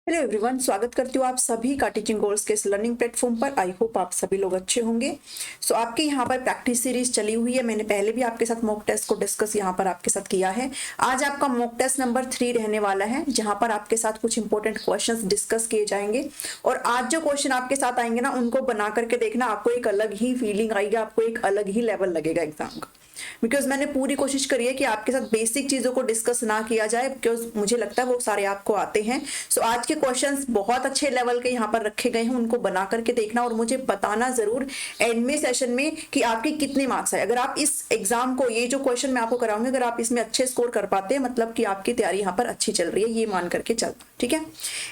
Hello everyone, स्वागत करती हूँ आप सभी का टीचिंग गोल्स के इस लर्निंग प्लेटफॉर्म पर। आई होप आप सभी लोग अच्छे होंगे। आपके यहाँ पर प्रैक्टिस सीरीज चली हुई है। मैंने पहले भी आपके साथ मॉक टेस्ट को डिस्कस यहाँ पर आपके साथ किया है। आज आपका मॉक टेस्ट नंबर 3 रहने वाला है, जहाँ पर आपके साथ कुछ इंपॉर्टेंट क्वेश्चंस डिस्कस किए जाएंगे। और आज जो क्वेश्चन आपके साथ आएंगे ना, उनको बना करके देखना, आपको एक अलग ही फीलिंग आएगी, आपको एक अलग ही लेवल लगेगा एग्जाम का। बिकॉज मैंने पूरी कोशिश करी है कि आपके साथ बेसिक चीजों को डिस्कस ना किया जाए, बिकॉज मुझे लगता है वो सारे आपको आते हैं। आज के क्वेश्चंस बहुत अच्छे लेवल के यहाँ पर रखे गए हैं, उनको बना करके देखना और मुझे बताना जरूर एंड में सेशन में कि आपके कितने मार्क्स आए। अगर आप इस एग्जाम को, ये जो क्वेश्चन मैं आपको कराऊंगी, अगर आप इसमें अच्छे स्कोर कर पाते हैं, मतलब कि आपकी तैयारी यहाँ पर अच्छी चल रही है, ये मान करके चलना। ठीक है,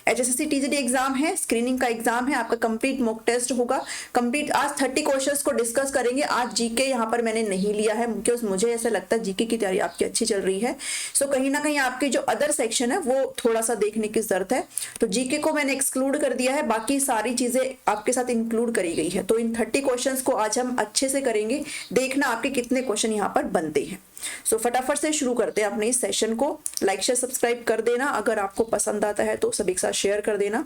HSSC TGT एग्जाम है, स्क्रीनिंग का एग्जाम है, आपका कंप्लीट मॉक टेस्ट होगा। कंप्लीट आज 30 क्वेश्चंस को डिस्कस करेंगे। आज जीके यहाँ पर मैंने नहीं लिया है, क्योंकि मुझे ऐसा लगता है जीके की तैयारी आपकी अच्छी चल रही है। कहीं ना कहीं आपके जो अदर सेक्शन है वो थोड़ा सा देखने की जरूरत है। तो जीके को मैंने एक्सक्लूड कर दिया है, बाकी सारी चीजें आपके साथ इंक्लूड करी गई है। तो इन 30 क्वेश्चंस को आज हम अच्छे से करेंगे, देखना आपके कितने क्वेश्चन यहाँ पर बनते हैं। फटाफट से शुरू करते हैं अपने इस सेशन को। लाइक शेयर सब्सक्राइब कर देना, अगर आपको पसंद आता है तो सभी के साथ शेयर कर देना।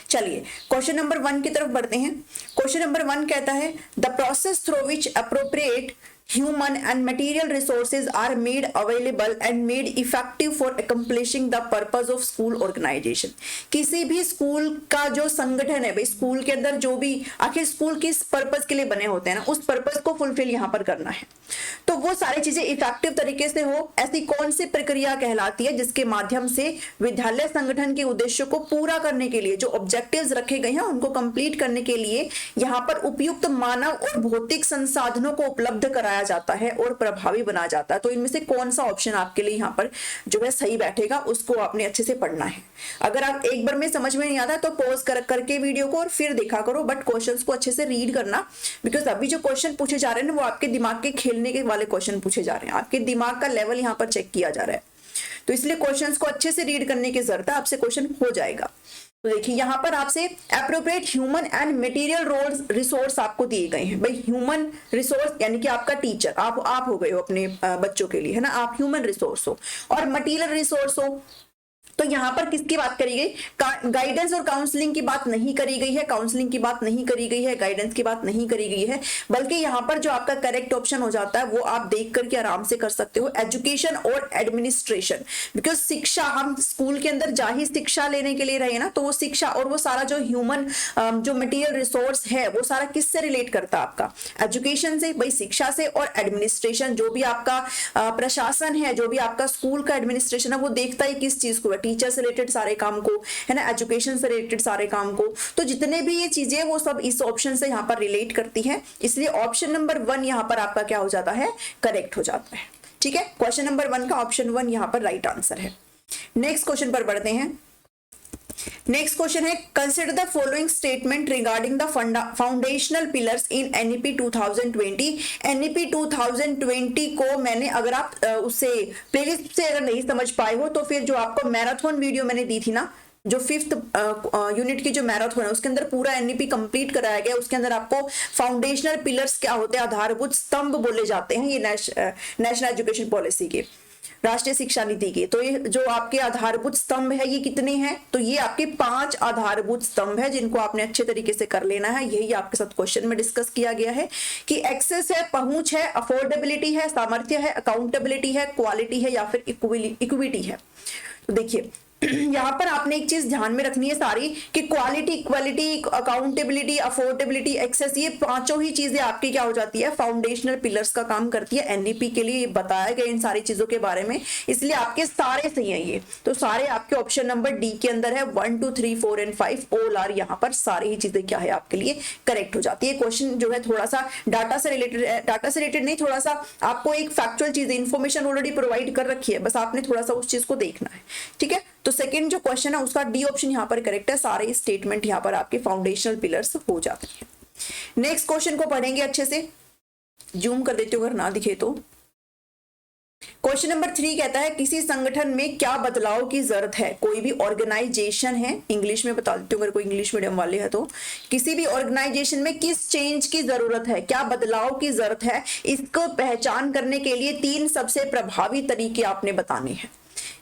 चलिए क्वेश्चन नंबर 1 की तरफ बढ़ते हैं। क्वेश्चन नंबर 1 कहता है, the process through which appropriate human and material resources are made available and made effective for accomplishing the purpose of school organization। किसी भी स्कूल का जो संगठन है भाई, स्कूल के अंदर जो भी आखिर स्कूल किस पर्पस के लिए बने होते हैं ना, उस पर्पस को फुलफिल यहाँ पर करना है। तो वो सारी चीजें इफेक्टिव तरीके से हो, ऐसी कौन सी प्रक्रिया कहलाती है जिसके माध्यम से विद्यालय संगठन के उद्देश्यों को पूरा करने के लिए, जो ऑब्जेक्टिव्स रखे गए हैं उनको कंप्लीट करने के लिए यहाँ पर उपयुक्त मानव और भौतिक संसाधनों को उपलब्ध कराया जाता है और प्रभावी बनाया जाता है। तो इनमें से कौन सा ऑप्शन आपके लिए यहाँ पर जो है सही बैठेगा, उसको आपने अच्छे से पढ़ना है। अगर आप एक बार में समझ में नहीं आता तो पॉज करके वीडियो को और फिर देखा करो, बट क्वेश्चंस को अच्छे से रीड करना, बिकॉज अभी जो क्वेश्चन पूछे जा रहे हैं ना, वो आपके दिमाग के खेलने के वाले क्वेश्चन पूछे जा रहे हैं। आपके दिमाग का लेवल यहाँ पर चेक किया जा रहा है, तो इसलिए क्वेश्चंस को अच्छे से रीड करने की जरूरत है, आपसे क्वेश्चन हो जाएगा। तो देखिए यहाँ पर आपसे appropriate human and material resource आपको दिए गए हैं। भाई ह्यूमन रिसोर्स यानी कि आपका टीचर, आप हो गए हो अपने बच्चों के लिए, है ना, आप ह्यूमन रिसोर्स हो, और मटेरियल रिसोर्स हो। तो यहाँ पर किसकी बात करी गई? गाइडेंस और काउंसलिंग की बात नहीं करी गई है, काउंसलिंग की बात नहीं करी गई है, गाइडेंस की बात नहीं करी गई है, बल्कि यहाँ पर जो आपका करेक्ट ऑप्शन हो जाता है वो आप देख करके आराम से कर सकते हो, एजुकेशन और एडमिनिस्ट्रेशन। बिकॉज शिक्षा, हम स्कूल के अंदर जा ही शिक्षा लेने के लिए रहे ना, तो वो शिक्षा और वो सारा जो ह्यूमन जो मटेरियल रिसोर्स है वो सारा किससे रिलेट करता है? आपका एजुकेशन से, भाई शिक्षा से। और एडमिनिस्ट्रेशन, जो भी आपका प्रशासन है, जो भी आपका स्कूल का एडमिनिस्ट्रेशन है, वो देखता है किस चीज को, टीचर से रिलेटेड सारे काम को, है ना, एजुकेशन से रिलेटेड सारे काम को। तो जितने भी ये चीजें वो सब इस ऑप्शन से यहाँ पर रिलेट करती हैं, इसलिए ऑप्शन नंबर 1 यहाँ पर आपका क्या हो जाता है? करेक्ट हो जाता है। ठीक है, क्वेश्चन नंबर 1 का ऑप्शन 1 यहाँ पर राइट आंसर है। नेक्स्ट क्वेश्चन पर बढ़ते हैं। नेक्स्ट क्वेश्चन है, consider the following statement regarding the foundational pillars in NEP 2020। NEP 2020 को मैंने, अगर आप उससे प्लेलिस्ट से अगर नहीं समझ पाए हो तो फिर जो आपको मैराथन वीडियो मैंने दी थी ना, जो 5th यूनिट की जो मैराथन है, उसके अंदर पूरा NEP कंप्लीट कराया गया। उसके अंदर आपको फाउंडेशनल पिलर्स क्या होते हैं, आधारभूत स्तंभ बोले जाते हैं, ये नेशनल एजुकेशन पॉलिसी के, राष्ट्रीय शिक्षा नीति के। तो ये जो आपके आधारभूत स्तंभ है ये कितने हैं? तो ये आपके 5 आधारभूत स्तंभ है, जिनको आपने अच्छे तरीके से कर लेना है। यही आपके साथ क्वेश्चन में डिस्कस किया गया है कि एक्सेस है, पहुंच है, अफोर्डेबिलिटी है, सामर्थ्य है, अकाउंटेबिलिटी है, क्वालिटी है, या फिर इक्विटी है। तो देखिए यहाँ पर आपने एक चीज ध्यान में रखनी है सारी, कि quality, equality, accountability, affordability, access, ये पांचों ही चीजें आपकी क्या हो जाती है? फाउंडेशनल पिलर्स का काम करती है। NEP के लिए बताया गया इन सारी चीजों के बारे में, इसलिए आपके सारे सही है ये। तो सारे आपके ऑप्शन नंबर डी के अंदर है, 1 2 3 4 एंड 5 ऑल आर, यहाँ पर सारी ही चीजें क्या है आपके लिए करेक्ट हो जाती है। क्वेश्चन जो है थोड़ा सा डाटा से रिलेटेड है, डाटा से रिलेटेड नहीं, थोड़ा सा आपको एक फैक्चुअल चीज, इंफॉर्मेशन ऑलरेडी प्रोवाइड कर रखी है, बस आपने थोड़ा सा उस चीज को देखना है। ठीक है, तो सेकंड जो क्वेश्चन है उसका डी ऑप्शन यहाँ पर करेक्ट है। सारे स्टेटमेंट यहाँ पर आपके फाउंडेशनल पिलर्स हो जाते हैं। नेक्स्ट क्वेश्चन को पढ़ेंगे अच्छे से, जूम कर देते हो अगर ना दिखे तो। क्वेश्चन नंबर 3 कहता है, किसी संगठन में क्या बदलाव की जरूरत है? कोई भी ऑर्गेनाइजेशन है, इंग्लिश में बता देती हूँ अगर कोई इंग्लिश मीडियम वाले हैं तो, किसी भी ऑर्गेनाइजेशन में किस चेंज की जरूरत है, क्या बदलाव की जरूरत है, इसको पहचान करने के लिए 3 सबसे प्रभावी तरीके आपने बताने हैं।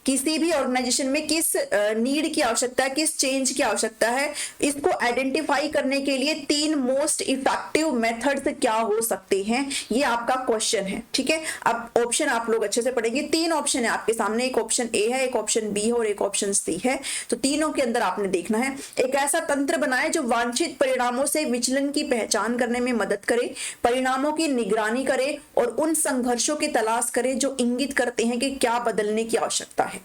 किसी भी ऑर्गेनाइजेशन में किस नीड की आवश्यकता है, किस चेंज की आवश्यकता है, इसको आइडेंटिफाई करने के लिए 3 मोस्ट इफेक्टिव मेथड्स क्या हो सकते हैं, ये आपका क्वेश्चन है। ठीक है, अब ऑप्शन आप लोग अच्छे से पढ़ेंगे। 3 ऑप्शन है आपके सामने, एक ऑप्शन ए है, एक ऑप्शन बी है और एक ऑप्शन सी है। तो तीनों के अंदर आपने देखना है। एक ऐसा तंत्र बनाए जो वांछित परिणामों से विचलन की पहचान करने में मदद करे, परिणामों की निगरानी करे और उन संघर्षों की तलाश करे जो इंगित करते हैं कि क्या बदलने की आवश्यकता है।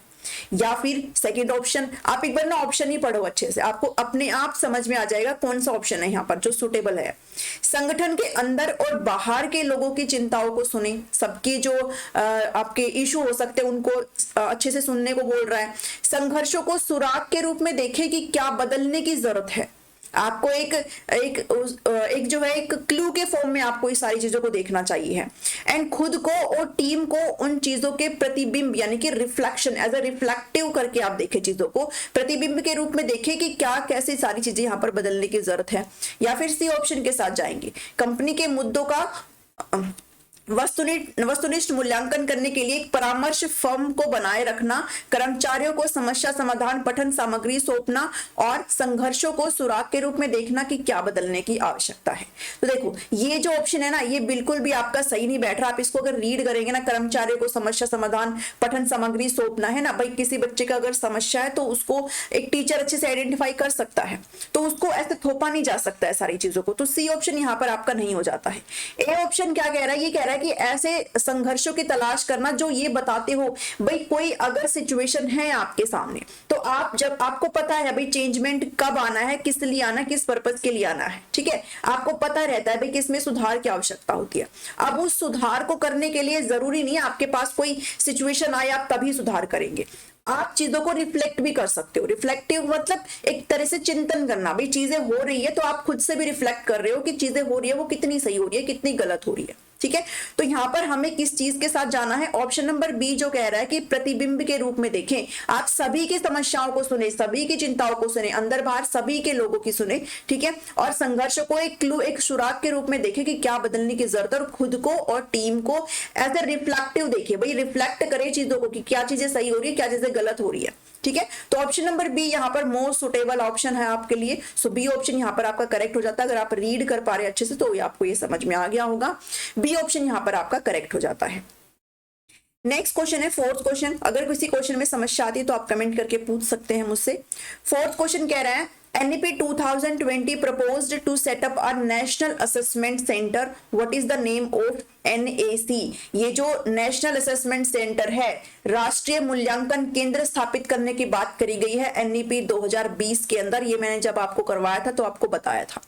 या फिर सेकंड ऑप्शन, आप एक बार ना ऑप्शन ही पढ़ो अच्छे से, आपको अपने आप समझ में आ जाएगा कौन सा ऑप्शन है यहाँ पर जो सुटेबल है। संगठन के अंदर और बाहर के लोगों की चिंताओं को सुने, सबके जो आपके इशू हो सकते हैं उनको अच्छे से सुनने को बोल रहा है। संघर्षों को सुराग के रूप में देखे कि क्या बदलने की जरूरत है। आपको एक जो है एक क्लू के फॉर्म में आपको इस सारी चीजों को देखना चाहिए। एंड खुद को और टीम को उन चीजों के प्रतिबिंब यानी कि रिफ्लेक्शन, एज अ रिफ्लेक्टिव करके आप देखें, चीजों को प्रतिबिंब के रूप में देखें कि क्या कैसे सारी चीजें यहाँ पर बदलने की जरूरत है। या फिर सी ऑप्शन के साथ जाएंगे, कंपनी के मुद्दों का वस्तुनिष्ठ मूल्यांकन करने के लिए एक परामर्श फर्म को बनाए रखना, कर्मचारियों को समस्या समाधान पठन सामग्री सौंपना और संघर्षों को सुराग के रूप में देखना कि क्या बदलने की आवश्यकता है। तो देखो ये जो ऑप्शन है ना, ये बिल्कुल भी आपका सही नहीं बैठ रहा। आप इसको अगर रीड करेंगे ना, कर्मचारियों को समस्या समाधान पठन सामग्री सौंपना है ना, भाई किसी बच्चे का अगर समस्या है तो उसको एक टीचर अच्छे से आइडेंटिफाई कर सकता है, तो उसको ऐसे थोपा नहीं जा सकता है सारी चीजों को। तो सी ऑप्शन यहाँ पर आपका नहीं हो जाता है। ए ऑप्शन क्या कह रहा है, ये कह रहा है कि ऐसे संघर्षों की तलाश करना जो ये बताते हो भाई कोई अगर सिचुएशन है आपके सामने, तो आप जब आपको पता है भाई चेंजमेंट कब आना है, किस लिए आना है, किस पर्पस के लिए आना है, ठीक है, आपको पता रहता है भाई किसमें सुधार की आवश्यकता होती है। अब उस सुधार को करने के लिए जरूरी नहीं है आपके पास कोई सिचुएशन आए आप तभी सुधार करेंगे। आप चीजों को रिफ्लेक्ट भी कर सकते हो। रिफ्लेक्टिव मतलब एक तरह से चिंतन करना, भाई चीजें हो रही है तो आप खुद से भी रिफ्लेक्ट कर रहे हो कि चीजें हो रही है वो कितनी सही हो रही है, कितनी गलत हो रही है। ठीक है, तो यहाँ पर हमें किस चीज के साथ जाना है, ऑप्शन नंबर बी जो कह रहा है कि प्रतिबिंब के रूप में देखें, आप सभी की समस्याओं को सुने, सभी की चिंताओं को सुने, अंदर बाहर सभी के लोगों की सुने, ठीक है, और संघर्ष को एक क्लू, एक सुराग के रूप में देखें कि क्या बदलने की जरूरत है, और खुद को और टीम को एज ए रिफ्लेक्टिव देखिए, भाई रिफ्लेक्ट करे चीजों को कि क्या चीजें सही हो रही है, क्या चीजें गलत हो रही है। ठीक है, तो ऑप्शन नंबर बी यहाँ पर मोस्ट सुटेबल ऑप्शन है आपके लिए। सो बी ऑप्शन यहाँ पर आपका करेक्ट हो जाता है। अगर आप रीड कर पा रहे अच्छे से तो आपको ये समझ में आ गया होगा, बी ऑप्शन यहाँ पर आपका करेक्ट हो जाता है। नेक्स्ट क्वेश्चन है फोर्थ क्वेश्चन। अगर किसी क्वेश्चन में समस्या आती है तो आप कमेंट करके पूछ सकते हैं मुझसे। फोर्थ क्वेश्चन कह रहा है NEP 2020 proposed to set up a national assessment center. What is the name of NAC? ये जो नेशनल असेसमेंट सेंटर है, राष्ट्रीय मूल्यांकन केंद्र स्थापित करने की बात करी गई है NEP 2020 के अंदर। ये मैंने जब आपको करवाया था तो आपको बताया था।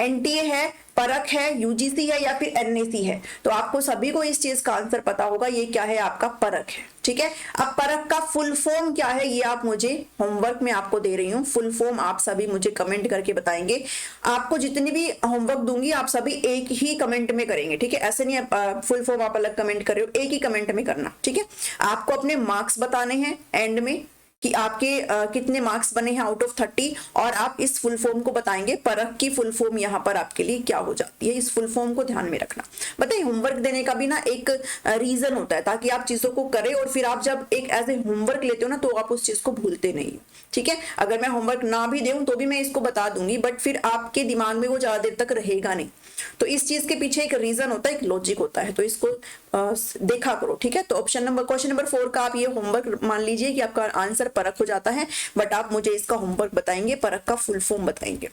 NTA है, परख है, UGC है या फिर NAC है। तो आपको सभी को इस चीज का आंसर पता होगा, ये क्या है आपका परख है। ठीक है, अब परख का फुल फॉर्म क्या है ये आप मुझे होमवर्क में आपको दे रही हूँ। फुल फॉर्म आप सभी मुझे कमेंट करके बताएंगे। आपको जितनी भी होमवर्क दूंगी आप सभी एक ही कमेंट में करेंगे। ठीक है, ऐसे नहीं फुल फॉर्म आप अलग कमेंट कर रहे हो, एक ही कमेंट में करना। ठीक है, आपको अपने मार्क्स बताने हैं एंड में कि आपके कितने मार्क्स बने हैं आउट ऑफ 30, और आप इस फुल फॉर्म को बताएंगे। परख की फुल फॉर्म यहाँ पर आपके लिए क्या हो जाती है, इस फुल फॉर्म को ध्यान में रखना। बताइए, होमवर्क देने का भी ना एक रीजन होता है ताकि आप चीजों को करें, और फिर आप जब एक एज ए होमवर्क लेते हो ना तो आप उस चीज को भूलते नहीं हो। ठीक है, अगर मैं होमवर्क ना भी दूं तो भी मैं इसको बता दूंगी, बट फिर आपके दिमाग में वो ज्यादा देर तक रहेगा नहीं। तो इस चीज के पीछे एक रीजन होता है, एक लॉजिक होता है, तो इसको देखा करो। ठीक है, तो क्वेश्चन नंबर 4 का आप ये होमवर्क मान लीजिए कि आपका आंसर परख हो जाता है, बट आप मुझे इसका होमवर्क बताएंगे, परख का फुल फॉर्म बताएंगे।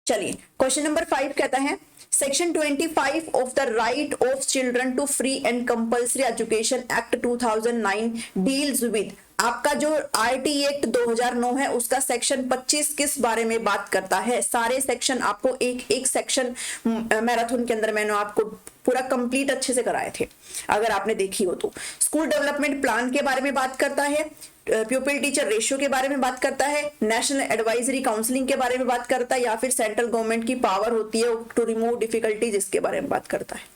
चलिए, क्वेश्चन नंबर 5 कहता है section 25 of the right of children to free and compulsory education act 2009 deals with, आपका जो RT एक्ट 2009 है उसका सेक्शन 25 किस बारे में बात करता है। सारे सेक्शन आपको एक सेक्शन मैराथन के अंदर मैंने आपको पूरा कंप्लीट अच्छे से कराए थे अगर आपने देखी हो तो। स्कूल डेवलपमेंट प्लान के बारे में बात करता है, प्यूपिल टीचर रेशियो के बारे में बात करता है, नेशनल एडवाइजरी काउंसलिंग के बारे में बात करता है, या फिर सेंट्रल गवर्नमेंट की पावर होती है टू रिमूव डिफिकल्टीज, इसके बारे में बात करता है।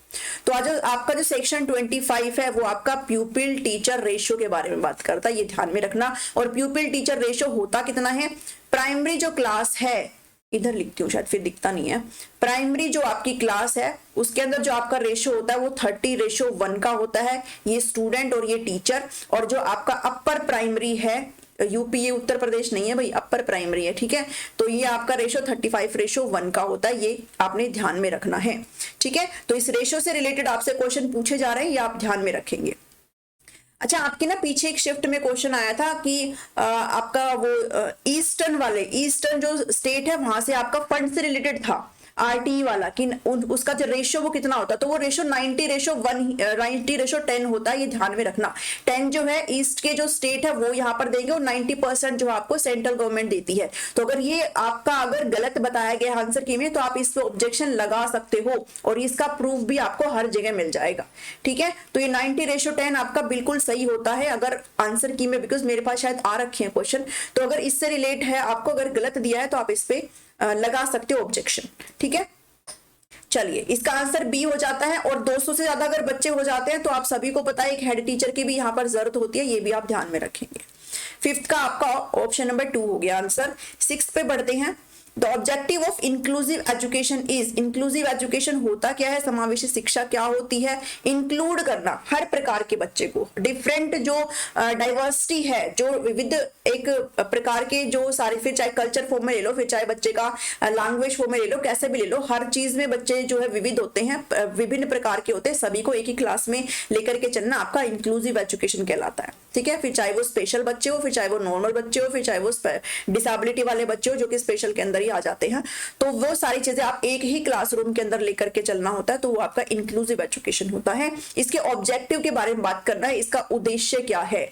तो आज आपका जो सेक्शन 25 है वो आपका प्यूपिल टीचर रेशियो के बारे में बात करता है, ये ध्यान में रखना। और प्यूपिल टीचर रेशियो होता कितना है, प्राइमरी जो क्लास है इधर लिखती हूँ, शायद फिर दिखता नहीं है। प्राइमरी जो आपकी क्लास है उसके अंदर जो आपका रेशो होता है वो 30:1 का होता है, ये स्टूडेंट और ये टीचर। और जो आपका अपर प्राइमरी है, यूपी ये उत्तर प्रदेश नहीं है भाई, अपर प्राइमरी है, ठीक है, तो ये आपका रेशो 35:1 का होता है, ये आपने ध्यान में रखना है, ठीक है। तो इस रेशो से रिलेटेड आपसे क्वेश्चन पूछे जा रहे हैं, ये आप ध्यान में रखेंगे। अच्छा, आपके ना पीछे एक शिफ्ट में क्वेश्चन आया था कि आपका वो ईस्टर्न जो स्टेट है वहां से आपका फंड से रिलेटेड था, आरटीई वाला, कि उसका जो रेशियो वो कितना होता है, तो वो रेशियो 90:10 होता है, ये ध्यान में रखना। 10 जो है ईस्ट के जो स्टेट है वो यहाँ पर देंगे और 90% जो आपको सेंट्रल गवर्नमेंट देती है। तो अगर ये आपका अगर गलत बताया गया आंसर की में, तो आप इस पे ऑब्जेक्शन लगा सकते हो और इसका प्रूफ भी आपको हर जगह मिल जाएगा, ठीक है। तो ये 90:10 आपका बिल्कुल सही होता है अगर आंसर की में, बिकॉज मेरे पास शायद आ रखे हैं क्वेश्चन, तो अगर इससे रिलेट है आपको, अगर गलत दिया है तो आप इस पे लगा सकते हो ऑब्जेक्शन, ठीक है। चलिए, इसका आंसर बी हो जाता है। और 200 से ज्यादा अगर बच्चे हो जाते हैं तो आप सभी को पता है एक हेड टीचर की भी यहाँ पर जरूरत होती है, ये भी आप ध्यान में रखेंगे। 5th का आपका ऑप्शन नंबर 2 हो गया आंसर। 6th पे बढ़ते हैं। The objective of inclusive education is, inclusive education होता क्या है, समावेशी शिक्षा क्या होती है, इंक्लूड करना हर प्रकार के बच्चे को, डिफरेंट जो डाइवर्सिटी है, जो विविध एक प्रकार के जो सारे, फिर चाहे कल्चर फॉर्म में ले लो, फिर चाहे बच्चे का लैंग्वेज फॉर्म में ले लो, कैसे भी ले लो, हर चीज में बच्चे जो है विविध होते हैं, विभिन्न प्रकार के होते हैं, सभी को एक ही क्लास में लेकर के चलना आपका इंक्लूसिव एजुकेशन कहलाता है, ठीक है। फिर चाहे वो स्पेशल बच्चे हो, फिर चाहे वो नॉर्मल बच्चे हो, फिर चाहे वो डिसेबिलिटी वाले बच्चे हो जो कि स्पेशल के अंदर आ जाते हैं, तो वो सारी चीजें आप एक ही क्लासरूम के अंदर लेकर के चलना होता है, तो वो आपका इंक्लूसिव एजुकेशन होता है। इसके ऑब्जेक्टिव के बारे में बात करना है, इसका उद्देश्य क्या है,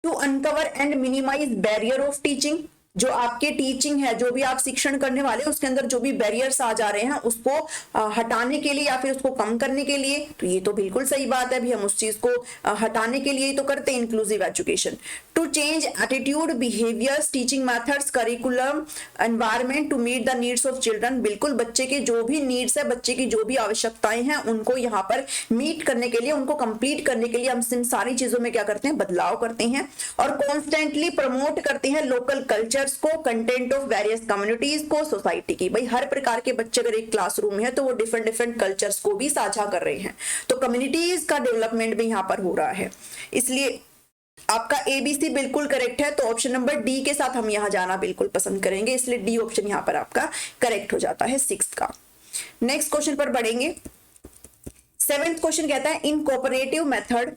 to uncover and minimize barrier of teaching, जो आपके टीचिंग है, जो भी आप शिक्षण करने वाले उसके अंदर जो भी बैरियर्स आ जा रहे हैं उसको हटाने के लिए या फिर उसको कम करने के लिए, तो ये तो बिल्कुल सही बात है भी, हम उस चीज को हटाने के लिए तो करते हैं inclusive education. To change attitude, behaviours, teaching methods, curriculum, environment to meet the needs of children, बिल्कुल बच्चे के जो भी नीड्स है, बच्चे की जो भी आवश्यकताएं हैं उनको यहाँ पर मीट करने के लिए, उनको कंप्लीट करने के लिए हम इन सारी चीजों में क्या करते हैं, बदलाव करते हैं। और कॉन्स्टेंटली प्रमोट करते हैं लोकल कल्चर को, कंटेंट ऑफ वेरियस कम्युनिटीज को, सोसाइटी की, भाई हर प्रकार के बच्चे अगर एक क्लासरूम है तो वो डिफरेंट कल्चर्स को भी साझा कर रहे हैं, तो कम्युनिटीज का डेवलपमेंट भी यहाँ पर हो रहा है। इसलिए आपका एबीसी बिल्कुल करेक्ट है, तो ऑप्शन नंबर डी के साथ हम यहाँ जाना बिल्कुल पसंद करेंगे, इसलिए डी ऑप्शन यहाँ पर आपका करेक्ट हो जाता है 6th का। नेक्स्ट क्वेश्चन पर बढ़ेंगे। 7th क्वेश्चन कहता है इन cooperative method,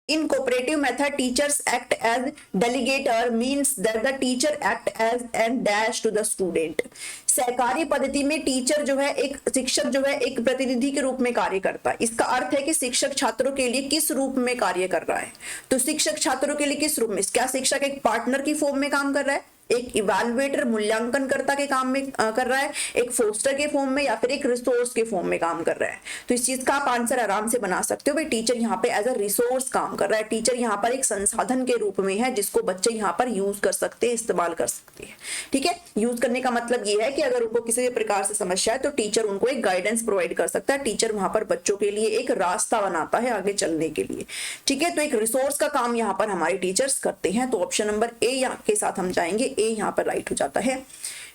in cooperative method teachers act as delegator means that the teacher act as and dash to the student। सहकारी पद्धति में टीचर जो है, एक शिक्षक जो है एक प्रतिनिधि के रूप में कार्य करता है। इसका अर्थ है कि शिक्षक छात्रों के लिए किस रूप में कार्य कर रहा है, तो शिक्षक छात्रों के लिए किस रूप में, क्या शिक्षक एक पार्टनर की फॉर्म में काम कर रहा है, एक इवैल्यूएटर मूल्यांकनकर्ता के काम में कर रहा है, एक फोस्टर के फॉर्म में, या फिर एक रिसोर्स के फॉर्म में काम कर रहा है। तो इस चीज का आप आंसर आराम से बना सकते हो भाई, टीचर यहाँ पे एज अ रिसोर्स काम कर रहा है, टीचर यहाँ पर एक संसाधन के रूप में है जिसको बच्चे यहाँ पर यूज कर सकते हैं, इस्तेमाल कर सकते हैं, ठीक है। यूज करने का मतलब ये है कि अगर उनको किसी भी प्रकार से समस्या है तो टीचर उनको एक गाइडेंस प्रोवाइड कर सकता है, टीचर वहां पर बच्चों के लिए एक रास्ता बनाता है आगे चलने के लिए, ठीक है। तो एक रिसोर्स का काम यहाँ पर हमारे टीचर्स करते हैं, तो ऑप्शन नंबर ए के साथ हम जाएंगे, ए यहाँ पर राइट हो जाता है।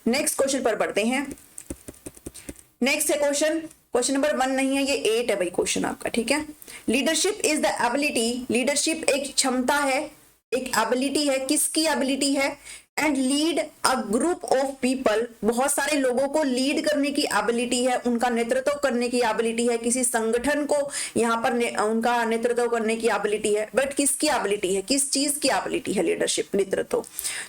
नेक्स्ट क्वेश्चन पर बढ़ते हैं। नेक्स्ट है क्वेश्चन नंबर 1 नहीं है, ये 8 है भाई क्वेश्चन आपका, ठीक है। Leadership is the ability, leadership एक क्षमता है, एक एबिलिटी है, किसकी एबिलिटी है, and lead a group of people, बहुत सारे लोगों को लीड करने की एबिलिटी है, उनका नेतृत्व करने की एबिलिटी है, किसी संगठन को यहाँ पर उनका नेतृत्व करने की एबिलिटी है, बट किसकी एबिलिटी है, किस चीज की एबिलिटी है लीडरशिप, नेतृत्व,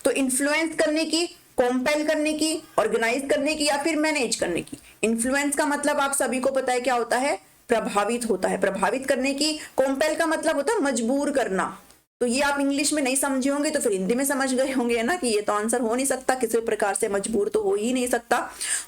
तो इन्फ्लुएंस करने की, कॉम्पेल करने की, ऑर्गेनाइज करने की, या फिर मैनेज करने की। इन्फ्लुएंस का मतलब आप सभी को पता है क्या होता है, प्रभावित होता है, प्रभावित करने की। कॉम्पेल का मतलब होता है मजबूर करना, तो ये आप इंग्लिश में नहीं समझे होंगे तो फिर हिंदी में समझ गए होंगे ना कि ये तो आंसर हो नहीं सकता, किसी प्रकार से मजबूर तो हो ही नहीं सकता।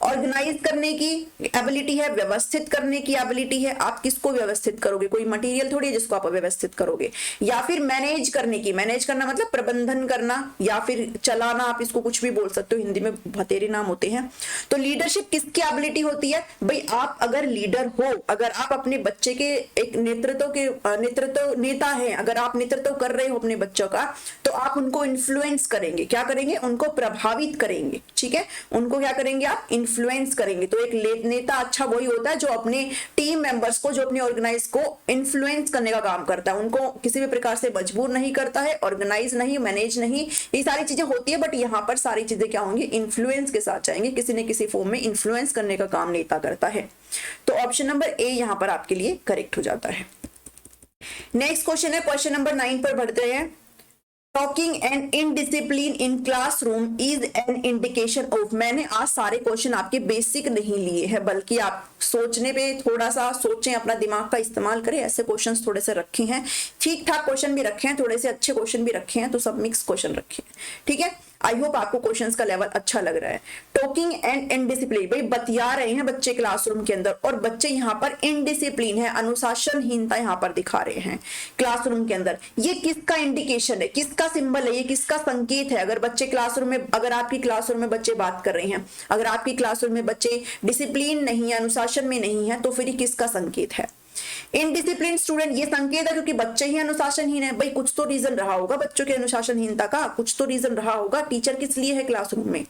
ऑर्गेनाइज करने की एबिलिटी है, व्यवस्थित करने की एबिलिटी है, आप किसको व्यवस्थित करोगे, कोई मटेरियल थोड़ी है जिसको आप व्यवस्थित करोगे, या फिर मैनेज करने की, मैनेज करना मतलब प्रबंधन करना या फिर चलाना, आप इसको कुछ भी बोल सकते हो, हिंदी में बथेरे नाम होते हैं। तो लीडरशिप किसकी एबिलिटी होती है भाई, आप अगर लीडर हो, अगर आप अपने बच्चे के एक नेतृत्व नेता है, अगर आप नेतृत्व कर रहे हो अपने बच्चों का, तो आप उनको इन्फ्लुएंस करेंगे। क्या करेंगे? उनको प्रभावित करेंगे। ठीक है, उनको क्या करेंगे आप? इन्फ्लुएंस करेंगे। तो एक नेता अच्छा वही होता है जो अपने टीम मेंबर्स को, जो अपने ऑर्गेनाइज को इन्फ्लुएंस करने का काम करता है, उनको किसी भी प्रकार से मजबूर नहीं करता है, ऑर्गेनाइज नहीं, मैनेज नहीं, ये सारी चीजें होती है। बट यहाँ पर सारी चीजें क्या होंगी? इन्फ्लुएंस के साथ जाएंगे, किसी न किसी फॉर्म में इन्फ्लुएंस करने का काम नेता करता है। तो ऑप्शन नंबर ए यहाँ पर आपके लिए करेक्ट हो जाता है। नेक्स्ट क्वेश्चन है, क्वेश्चन नंबर 9 पर बढ़ते हैं। Talking and indiscipline in classroom is an indication of. मैंने आज सारे क्वेश्चन आपके बेसिक नहीं लिए हैं, बल्कि आप सोचने पे थोड़ा सा सोचें, अपना दिमाग का इस्तेमाल करें, ऐसे क्वेश्चंस थोड़े से रखे हैं। ठीक ठाक क्वेश्चन भी रखे हैं, थोड़े से अच्छे क्वेश्चन भी रखे हैं, तो सब मिक्स क्वेश्चन रखे हैं। ठीक है, आई होप आपको क्वेश्चंस का लेवल अच्छा लग रहा है। टॉकिंग एंड इनडिसिप्लिन, भाई बतिया रहे हैं बच्चे क्लासरूम के अंदर, और बच्चे यहाँ पर इनडिसिप्लिन है, अनुशासनहीनता यहाँ पर दिखा रहे हैं क्लासरूम के अंदर। ये किसका इंडिकेशन है? किसका सिंबल है? ये किसका संकेत है? अगर बच्चे क्लासरूम में, अगर आपकी क्लासरूम में बच्चे बात कर रहे हैं, अगर आपकी क्लासरूम में बच्चे डिसिप्लिन नहीं है, अनुशासन में नहीं है, तो फिर किसका संकेत है? इनडिसिप्लिन स्टूडेंट, ये संकेत है क्योंकि बच्चे ही अनुशासनहीन है। भाई कुछ तो रीजन रहा होगा बच्चों की अनुशासनहीनता का, कुछ तो रीजन रहा होगा। टीचर किस लिए है क्लासरूम में?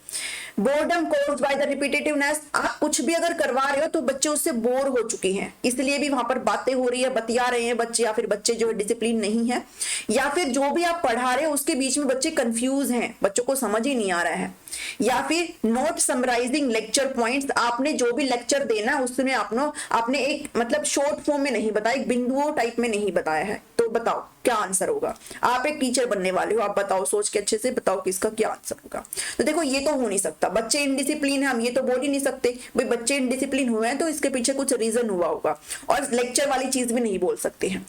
Boredom caused by the repetitiveness. आप कुछ भी अगर करवा रहे हो तो बच्चे उससे बोर हो चुके हैं, इसलिए भी वहां पर बातें हो रही है, बतिया रहे हैं बच्चे, या फिर बच्चे जो है डिसिप्लिन नहीं है, या फिर जो भी आप पढ़ा रहे हो उसके बीच में बच्चे कंफ्यूज हैं, बच्चों को समझ ही नहीं आ रहा है, या फिर नॉट समराइजिंग लेक्चर पॉइंट्स। आपने जो भी लेक्चर देना है उसमें आपने एक मतलब शॉर्ट फॉर्म में नहीं बताया, एक बिंदुओं टाइप में नहीं बताया है। तो बताओ क्या आंसर होगा? आप एक टीचर बनने वाले हो, आप बताओ, सोच के अच्छे से बताओ कि इसका क्या आंसर होगा। तो देखो ये तो हो नहीं सकता, बच्चे इनडिसिप्लिन है, हम ये तो बोल ही नहीं सकते। भाई बच्चे इनडिसिप्लिन हुए हैं तो इसके पीछे कुछ रीजन हुआ होगा, और लेक्चर वाली चीज भी नहीं बोल सकते हैं।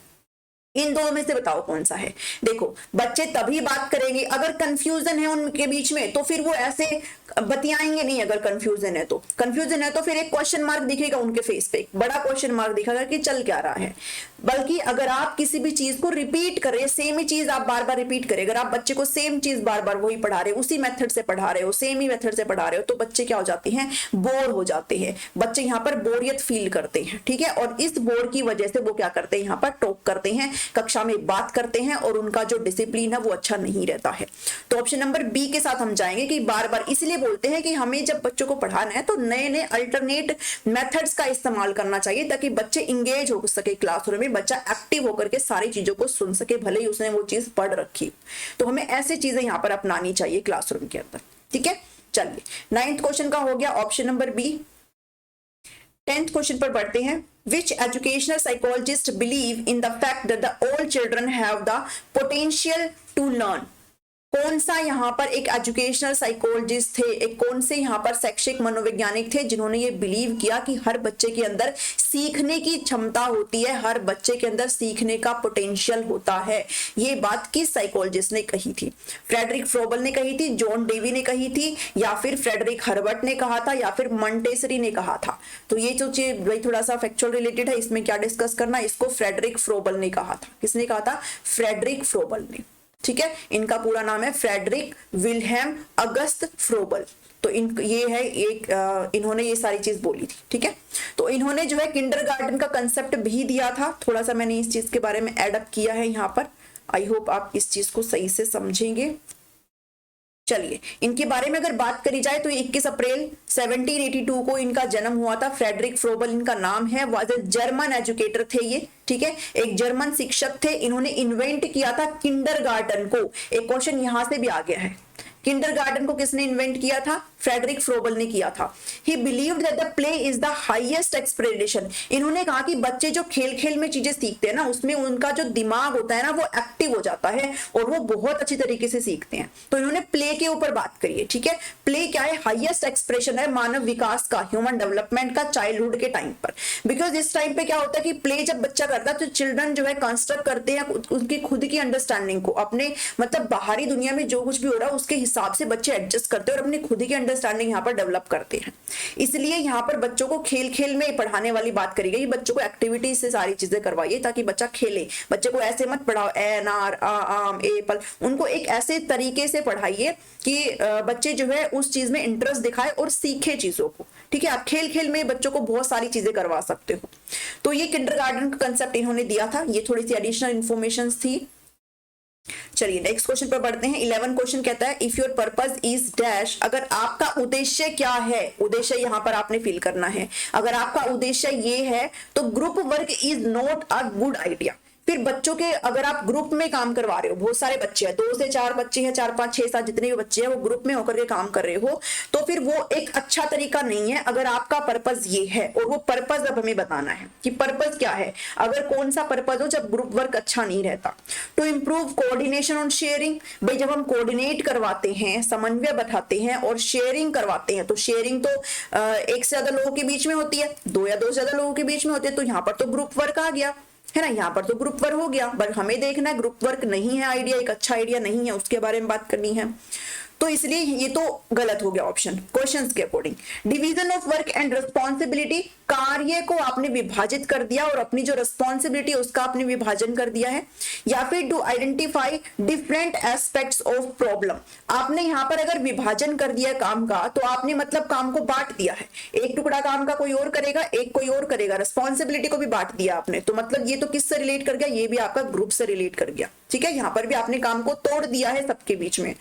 इन दोनों में से बताओ कौन सा है? देखो बच्चे तभी बात करेंगे अगर कंफ्यूजन है उनके बीच में, तो फिर वो ऐसे बतियाएंगे नहीं। अगर कंफ्यूजन है तो फिर एक क्वेश्चन मार्क दिखेगा उनके फेस पे, बड़ा क्वेश्चन मार्क दिखेगा कि चल क्या रहा है। बल्कि अगर आप किसी भी चीज को रिपीट करें, सेम ही चीज आप बार बार रिपीट करें, अगर आप बच्चे को सेम चीज बार बार वही पढ़ा रहे हो, उसी मेथड से पढ़ा रहे हो, सेम ही मेथड से पढ़ा रहे हो, तो बच्चे क्या हो जाते हैं? बोर हो जाते हैं। बच्चे यहाँ पर बोरियत फील करते हैं। ठीक है, और इस बोर की वजह से वो क्या करते हैं? यहाँ पर टॉक करते हैं, कक्षा में बात करते हैं, और उनका जो डिसिप्लिन है वो अच्छा नहीं रहता है। तो ऑप्शन नंबर बी के साथ हम जाएंगे कि बार बार, इसलिए बोलते हैं कि हमें जब बच्चों को पढ़ाना है तो नए नए अल्टरनेट मेथड्स का इस्तेमाल करना चाहिए, ताकि बच्चे इंगेज हो सके क्लासरूम में, बच्चा एक्टिव होकर के सारी चीजों को सुन सके, भले ही उसने वो चीज पढ़ रखी। तो हमें ऐसी चीजें यहाँ पर अपनानी चाहिए क्लासरूम के अंदर। ठीक है, चलिए 9th क्वेश्चन का हो गया option number B. 10th question पर बढ़ते हैं। Which educational psychologists believe in the fact that the all children have the potential to learn? कौन सा यहाँ पर एक एजुकेशनल साइकोलॉजिस्ट थे, एक कौन से यहाँ पर शैक्षिक मनोवैज्ञानिक थे जिन्होंने ये बिलीव किया कि हर बच्चे के अंदर सीखने की क्षमता होती है, हर बच्चे के अंदर सीखने का पोटेंशियल होता है? ये बात किस साइकोलॉजिस्ट ने कही थी? फ्रेडरिक फ्रोबल ने कही थी, जॉन डेवी ने कही थी, या फिर फ्रेडरिक हर्बर्ट ने कहा था, या फिर मॉन्टेसरी ने कहा था? तो ये जो चीज भाई थोड़ा सा फैक्चुअल रिलेटेड है, इसमें क्या डिस्कस करना, इसको फ्रेडरिक फ्रोबल ने कहा था। किसने कहा था? फ्रेडरिक फ्रोबल ने। ठीक है, इनका पूरा नाम है फ्रेडरिक विल्हेम अगस्त फ्रोबल। तो ये है एक इन्होंने ये सारी चीज बोली थी। ठीक है, तो इन्होंने जो है किंडरगार्टन का कंसेप्ट भी दिया था, थोड़ा सा मैंने इस चीज के बारे में एड अप किया है यहाँ पर। आई होप आप इस चीज को सही से समझेंगे। चलिए इनके बारे में अगर बात करी जाए तो 21 अप्रैल 1782 को इनका जन्म हुआ था। फ्रेडरिक फ्रोबल इनका नाम है, वाज जर्मन एजुकेटर थे ये। ठीक है, एक जर्मन शिक्षक थे, इन्होंने इन्वेंट किया था किंडरगार्टन को। एक क्वेश्चन यहां से भी आ गया है, किंडरगार्टन को किसने इन्वेंट किया था? फ्रेडरिक फ्रोबल ने किया था। He believed that the play is the highest expression। इन्होंने कहा कि बच्चे जो खेल खेल में चीजें सीखते हैं ना, उसमें उनका जो दिमाग होता है ना वो एक्टिव हो जाता है और वो बहुत अच्छी तरीके से सीखते हैं। तो इन्होंने प्ले के ऊपर बात करी है। ठीक है, प्ले क्या है? हाईएस्ट एक्सप्रेशन है मानव विकास का, ह्यूमन डेवलपमेंट का, चाइल्डहुड के टाइम पर। बिकॉज इस टाइम पे क्या होता है कि प्ले जब बच्चा करता है तो चिल्ड्रन जो है कंस्ट्रक्ट करते हैं उनकी खुद की अंडरस्टैंडिंग को, अपने मतलब बाहरी दुनिया में जो कुछ भी हो रहा है उसके हिसाब से बच्चे एडजस्ट करते हैं और अपनी खुद की अंडरस्टैंडिंग यहाँ पर डेवलप करते हैं। इसलिए यहाँ पर बच्चों को खेल खेल में पढ़ाने वाली बात करी गई। बच्चों को एक्टिविटी से सारी चीजें करवाइए ताकि बच्चा खेले। बच्चे को ऐसे मत पढ़ाओ एनार आम एपल, उनको एक ऐसे तरीके से पढ़ाइए कि बच्चे जो है उस चीज में इंटरेस्ट दिखाए और सीखे चीजों को। ठीक है, आप खेल खेल में बच्चों को बहुत सारी चीजें करवा सकते हो। तो ये किंडरगार्टन का कंसेप्ट इन्होंने दिया था। ये थोड़ी सी एडिशनल इंफॉर्मेशन थी। चलिए नेक्स्ट क्वेश्चन पर बढ़ते हैं। 11 क्वेश्चन कहता है if your purpose is dash, अगर आपका उद्देश्य क्या है, उद्देश्य यहां पर आपने फिल करना है। अगर आपका उद्देश्य ये है तो group work is not a good idea. फिर बच्चों के, अगर आप ग्रुप में काम करवा रहे हो, बहुत सारे बच्चे हैं, 2 से 4 बच्चे हैं, 4 5 6 7 जितने भी बच्चे हैं वो ग्रुप में होकर के काम कर रहे हो, तो फिर वो एक अच्छा तरीका नहीं है। अगर आपका पर्पस ये है, और वो पर्पस अब हमें बताना है कि पर्पस क्या है, अगर कौन सा पर्पस हो जब ग्रुप वर्क अच्छा नहीं रहता। To improve coordination on sharing, भाई जब हम कोऑर्डिनेट करवाते हैं, समन्वय बैठाते हैं और शेयरिंग करवाते हैं, तो शेयरिंग तो एक से ज्यादा लोगों के बीच में होती है, 2 या 2 से ज्यादा लोगों के बीच में होती है, तो यहाँ पर तो ग्रुप वर्क आ गया है ना, यहाँ पर तो ग्रुप वर्क हो गया। बट हमें देखना है ग्रुप वर्क नहीं है आइडिया, एक अच्छा आइडिया नहीं है, उसके बारे में बात करनी है। तो इसलिए ये तो गलत हो गया ऑप्शन क्वेश्चंस के according. Division of work and responsibility, कार्य को आपने विभाजित कर दिया और अपनी जो रिस्पॉन्सिबिलिटी उसका आपने विभाजन कर दिया है। या फिर to identify different aspects of problem, आपने यहाँ पर अगर विभाजन कर दिया काम का, तो आपने मतलब काम को बांट दिया है, एक टुकड़ा काम का कोई और करेगा, एक कोई और करेगा, रिस्पॉन्सिबिलिटी को भी बांट दिया आपने, तो मतलब ये तो किससे रिलेट कर गया, ये भी आपका ग्रुप से रिलेट कर गया। ठीक है, यहाँ पर भी आपने काम को तोड़ दिया है सबके बीच में।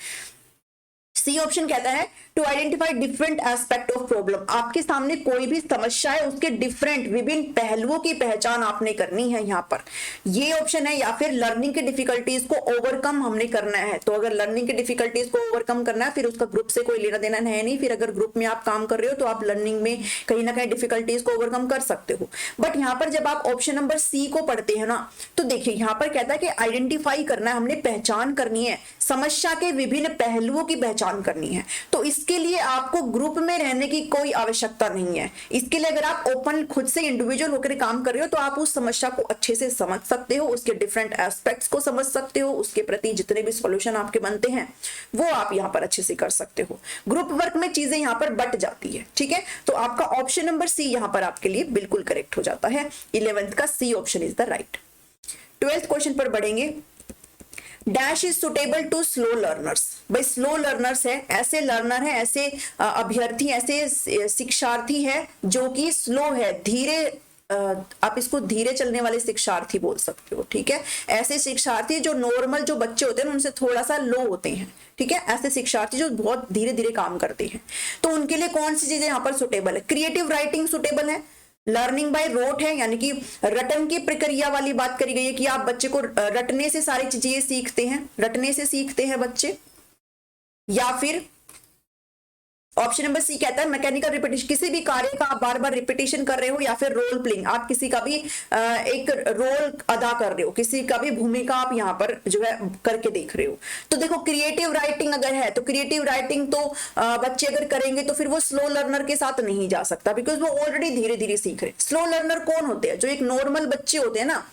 सी ऑप्शन कहता है to identify different aspect of problem, आपके सामने कोई भी समस्या है उसके डिफरेंट विभिन्न पहलुओं की पहचान आपने करनी है यहाँ पर, ये ऑप्शन है। या फिर लर्निंग की डिफिकल्टीज को ओवरकम हमने करना है, तो अगर लर्निंग की डिफिकल्टीज को ओवरकम करना है, फिर उसका ग्रुप से कोई लेना देना है नहीं। फिर अगर ग्रुप में आप काम कर रहे हो तो आप लर्निंग में कहीं ना कहीं डिफिकल्टीज को ओवरकम कर सकते हो। बट यहाँ पर जब आप ऑप्शन नंबर सी को पढ़ते हैं ना, तो देखिए यहाँ पर कहता है कि आइडेंटिफाई करना है, हमने पहचान करनी है, समस्या के विभिन्न पहलुओं की पहचान करनी है। तो इसके लिए आपको ग्रुप में रहने की कोई आवश्यकता नहीं है। इसके लिए अगर आप ओपन खुद से इंडिविजुअल होकर काम कर रहे हो तो आप उस समस्या को अच्छे से समझ सकते हो, उसके डिफरेंट एस्पेक्ट्स को समझ सकते हो, उसके प्रति जितने भी सॉल्यूशन आपके बनते हैं वो आप यहाँ पर अच्छे से कर सकते हो। ग्रुप वर्क में चीजें यहाँ पर बट जाती है। ठीक है, तो आपका ऑप्शन नंबर सी यहाँ पर आपके लिए बिल्कुल करेक्ट हो जाता है। 11th का C option is the right. 12th question पर बढ़ेंगे। Dash is suitable to slow learners, भाई स्लो लर्नर्स है, ऐसे लर्नर है, ऐसे अभ्यर्थी, ऐसे शिक्षार्थी है जो कि स्लो है, धीरे, आप इसको धीरे चलने वाले शिक्षार्थी बोल सकते हो। ठीक है, ऐसे शिक्षार्थी जो नॉर्मल जो बच्चे होते हैं उनसे थोड़ा सा लो होते हैं। ठीक है, ऐसे शिक्षार्थी जो बहुत धीरे धीरे काम करते हैं, तो उनके लिए कौन सी चीजें यहाँ पर सुटेबल है। क्रिएटिव राइटिंग सुटेबल है, लर्निंग बाय रोट है, यानी कि रटन की प्रक्रिया वाली बात करी गई है कि आप बच्चे को रटने से सारी चीजें सीखते हैं, रटने से सीखते हैं बच्चे। या फिर ऑप्शन नंबर सी कहता है मैकेनिकल रिपीटेशन, किसी भी कार्य का आप बार बार रिपीटेशन कर रहे हो। या फिर रोल प्लेइंग, आप किसी का भी एक रोल अदा कर रहे हो, किसी का भी भूमिका आप यहाँ पर जो है करके देख रहे हो। तो देखो क्रिएटिव राइटिंग अगर है तो क्रिएटिव राइटिंग तो बच्चे अगर करेंगे तो फिर वो स्लो लर्नर के साथ नहीं जा सकता, बिकॉज वो ऑलरेडी धीरे धीरे सीख रहे। स्लो लर्नर कौन होते हैं, जो एक नॉर्मल बच्चे होते हैं ना,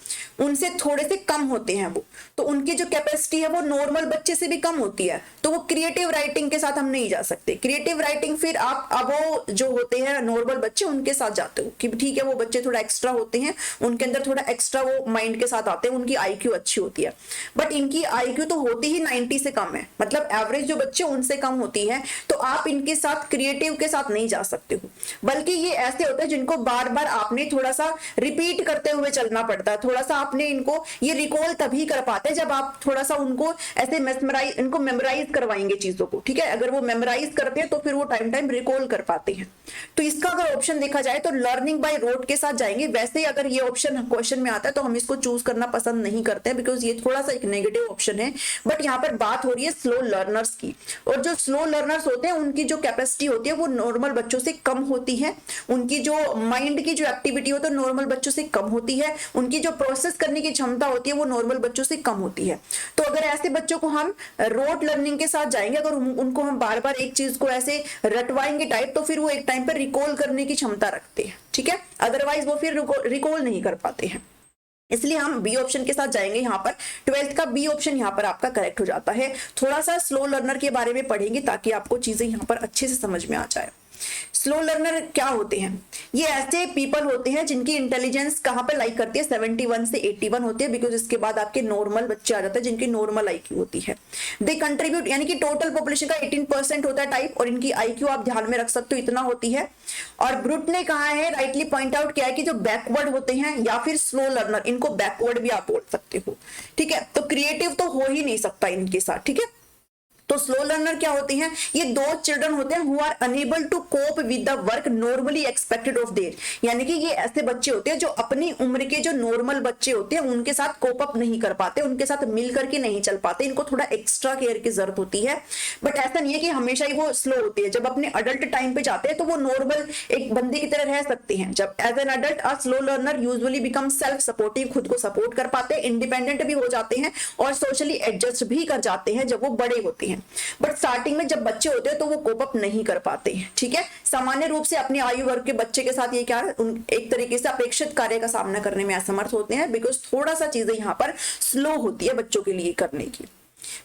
उनसे थोड़े से कम होते हैं वो, तो उनकी जो कैपेसिटी है वो नॉर्मल बच्चे से भी कम होती है, तो वो क्रिएटिव राइटिंग के साथ हम नहीं जा सकते। क्रिएटिव राइटिंग फिर आप अब वो जो होते हैं नॉर्मल बच्चे उनके साथ जाते हो कि ठीक है वो बच्चे थोड़ा एक्स्ट्रा होते हैं, उनके अंदर थोड़ा एक्स्ट्रा वो माइंड के साथ आते हैं, उनकी आईक्यू अच्छी होती है। बट इनकी आईक्यू तो होती ही 90 से कम है, मतलब एवरेज जो बच्चे उनसे कम होती है, तो आप इनके साथ क्रिएटिव के साथ नहीं जा सकते हो। बल्कि ये ऐसे होते हैं जिनको बार बार आपने थोड़ा सा रिपीट करते हुए चलना पड़ता है, थोड़ा सा आपने इनको ये रिकॉल तभी कर पाते हैं जब आप थोड़ा सा उनको ऐसे इनको मेमोराइज करवाएंगे चीजों को। ठीक है, अगर वो मेमोराइज करते हैं तो फिर वो टाइम रिकॉल कर पाते हैं। तो इसका अगर ऑप्शन देखा जाए तो लर्निंग बाय रोट के साथ जाएंगे। वैसे अगर ये ऑप्शन क्वेश्चन में आता है तो हम इसको चूज करना पसंद नहीं करते हैं, बिकॉज ये थोड़ा सा एक नेगेटिव ऑप्शन है। बट यहाँ पर बात हो रही है स्लो लर्नर्स की, और जो स्लो लर्नर्स होते हैं उनकी जो कैपेसिटी होती है वो नॉर्मल बच्चों से कम होती है, उनकी जो माइंड की जो एक्टिविटी होती है नॉर्मल बच्चों से कम होती है, उनकी जो प्रोसेस करने की क्षमता होती है वो नॉर्मल बच्चों से कम होती है। तो अगर ऐसे बच्चों को हम रोट लर्निंग के साथ जाएंगे, अगर उनको हम बार बार एक चीज को ऐसे रटवाएंगे टाइप, तो फिर वो एक टाइम पर रिकॉल करने की क्षमता रखते हैं। ठीक है, अदरवाइज वो फिर रिकॉल नहीं कर पाते हैं। इसलिए हम बी ऑप्शन के साथ जाएंगे यहाँ पर। 12th का बी ऑप्शन यहाँ पर आपका करेक्ट हो जाता है। थोड़ा सा स्लो लर्नर के बारे में पढ़ेंगे ताकि आपको चीजें यहाँ पर अच्छे से समझ में आ जाए। स्लो लर्नर क्या होते हैं? ये ऐसे पीपल होते हैं जिनकी इंटेलिजेंस कहाँ पे लाइक करती है, 71 से 81 होती है, बिकॉज इसके बाद आपके नॉर्मल बच्चे आ जाते हैं जिनकी नॉर्मल आईक्यू होती है। दे कंट्रीब्यूट, यानी कि टोटल पॉपुलेशन का 18% होता है टाइप, और इनकी आईक्यू आप ध्यान में रख सकते हो इतना होती है। और ब्रूट ने कहा है, राइटली पॉइंट आउट किया है कि जो बैकवर्ड होते हैं या फिर स्लो लर्नर, इनको बैकवर्ड भी आप बोल सकते हो, ठीक है। तो क्रिएटिव तो हो ही नहीं सकता इनके साथ, ठीक है। तो स्लो लर्नर क्या होते हैं? ये दो चिल्ड्रन होते हैं who are unable to cope with the work normally expected of their, यानी कि ये ऐसे बच्चे होते हैं जो अपनी उम्र के जो नॉर्मल बच्चे होते हैं उनके साथ कोप अप नहीं कर पाते, उनके साथ मिल करके नहीं चल पाते, इनको थोड़ा एक्स्ट्रा केयर की जरूरत होती है। बट ऐसा नहीं है कि हमेशा ही वो स्लो होती है। जब अपने अडल्ट टाइम पे जाते हैं तो वो नॉर्मल एक बंदे की तरह रह सकते हैं। जब as an adult a slow learner usually become self supportive, खुद को सपोर्ट कर पाते हैं, इंडिपेंडेंट भी हो जाते हैं और सोशली एडजस्ट भी कर जाते हैं जब वो बड़े होते हैं। बट स्टार्टिंग में जब बच्चे होते हैं तो वो कोप अप नहीं कर पाते हैं, ठीक है। सामान्य रूप से अपनी आयु वर्ग के बच्चे के साथ ये क्या है, एक तरीके से अपेक्षित कार्य का सामना करने में असमर्थ होते हैं, बिकॉज थोड़ा सा चीजें यहाँ पर स्लो होती है बच्चों के लिए करने की।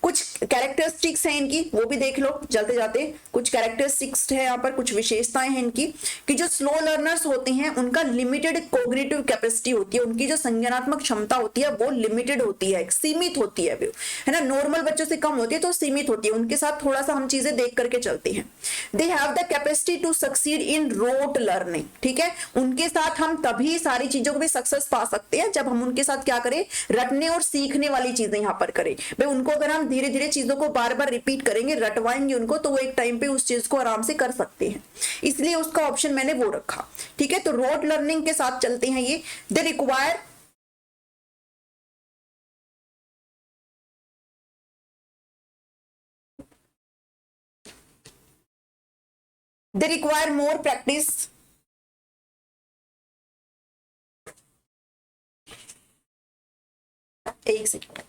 कुछ कैरेक्टरिस्टिक्स हैं इनकी, वो भी देख लो चलते जाते। कुछ कैरेक्टरिस्टिक्स है यहाँ पर, कुछ विशेषताएं हैं इनकी कि जो स्लो लर्नर्स होते हैं उनका लिमिटेड कोग्निटिव कैपेसिटी होती है, उनकी जो संज्ञानात्मक क्षमता होती है वो लिमिटेड होती है, सीमित होती है, है ना। नॉर्मल बच्चों से कम होती है तो सीमित होती है, उनके साथ थोड़ा सा हम चीजें देख करके चलते हैं। They have the capacity to succeed in rote learning, ठीक है। उनके साथ हम तभी सारी चीजों को भी सक्सेस पा सकते हैं जब हम उनके साथ क्या करें, रटने और सीखने वाली चीजें यहाँ पर करें। भाई उनको अगर हम धीरे धीरे चीजों को बार बार रिपीट करेंगे, रटवाएंगे उनको, तो वो एक टाइम पे उस चीज को आराम से कर सकते हैं, इसलिए उसका ऑप्शन मैंने वो रखा, ठीक है। तो रोट लर्निंग के साथ चलते हैं ये। They require more practice. एक सेकेंड।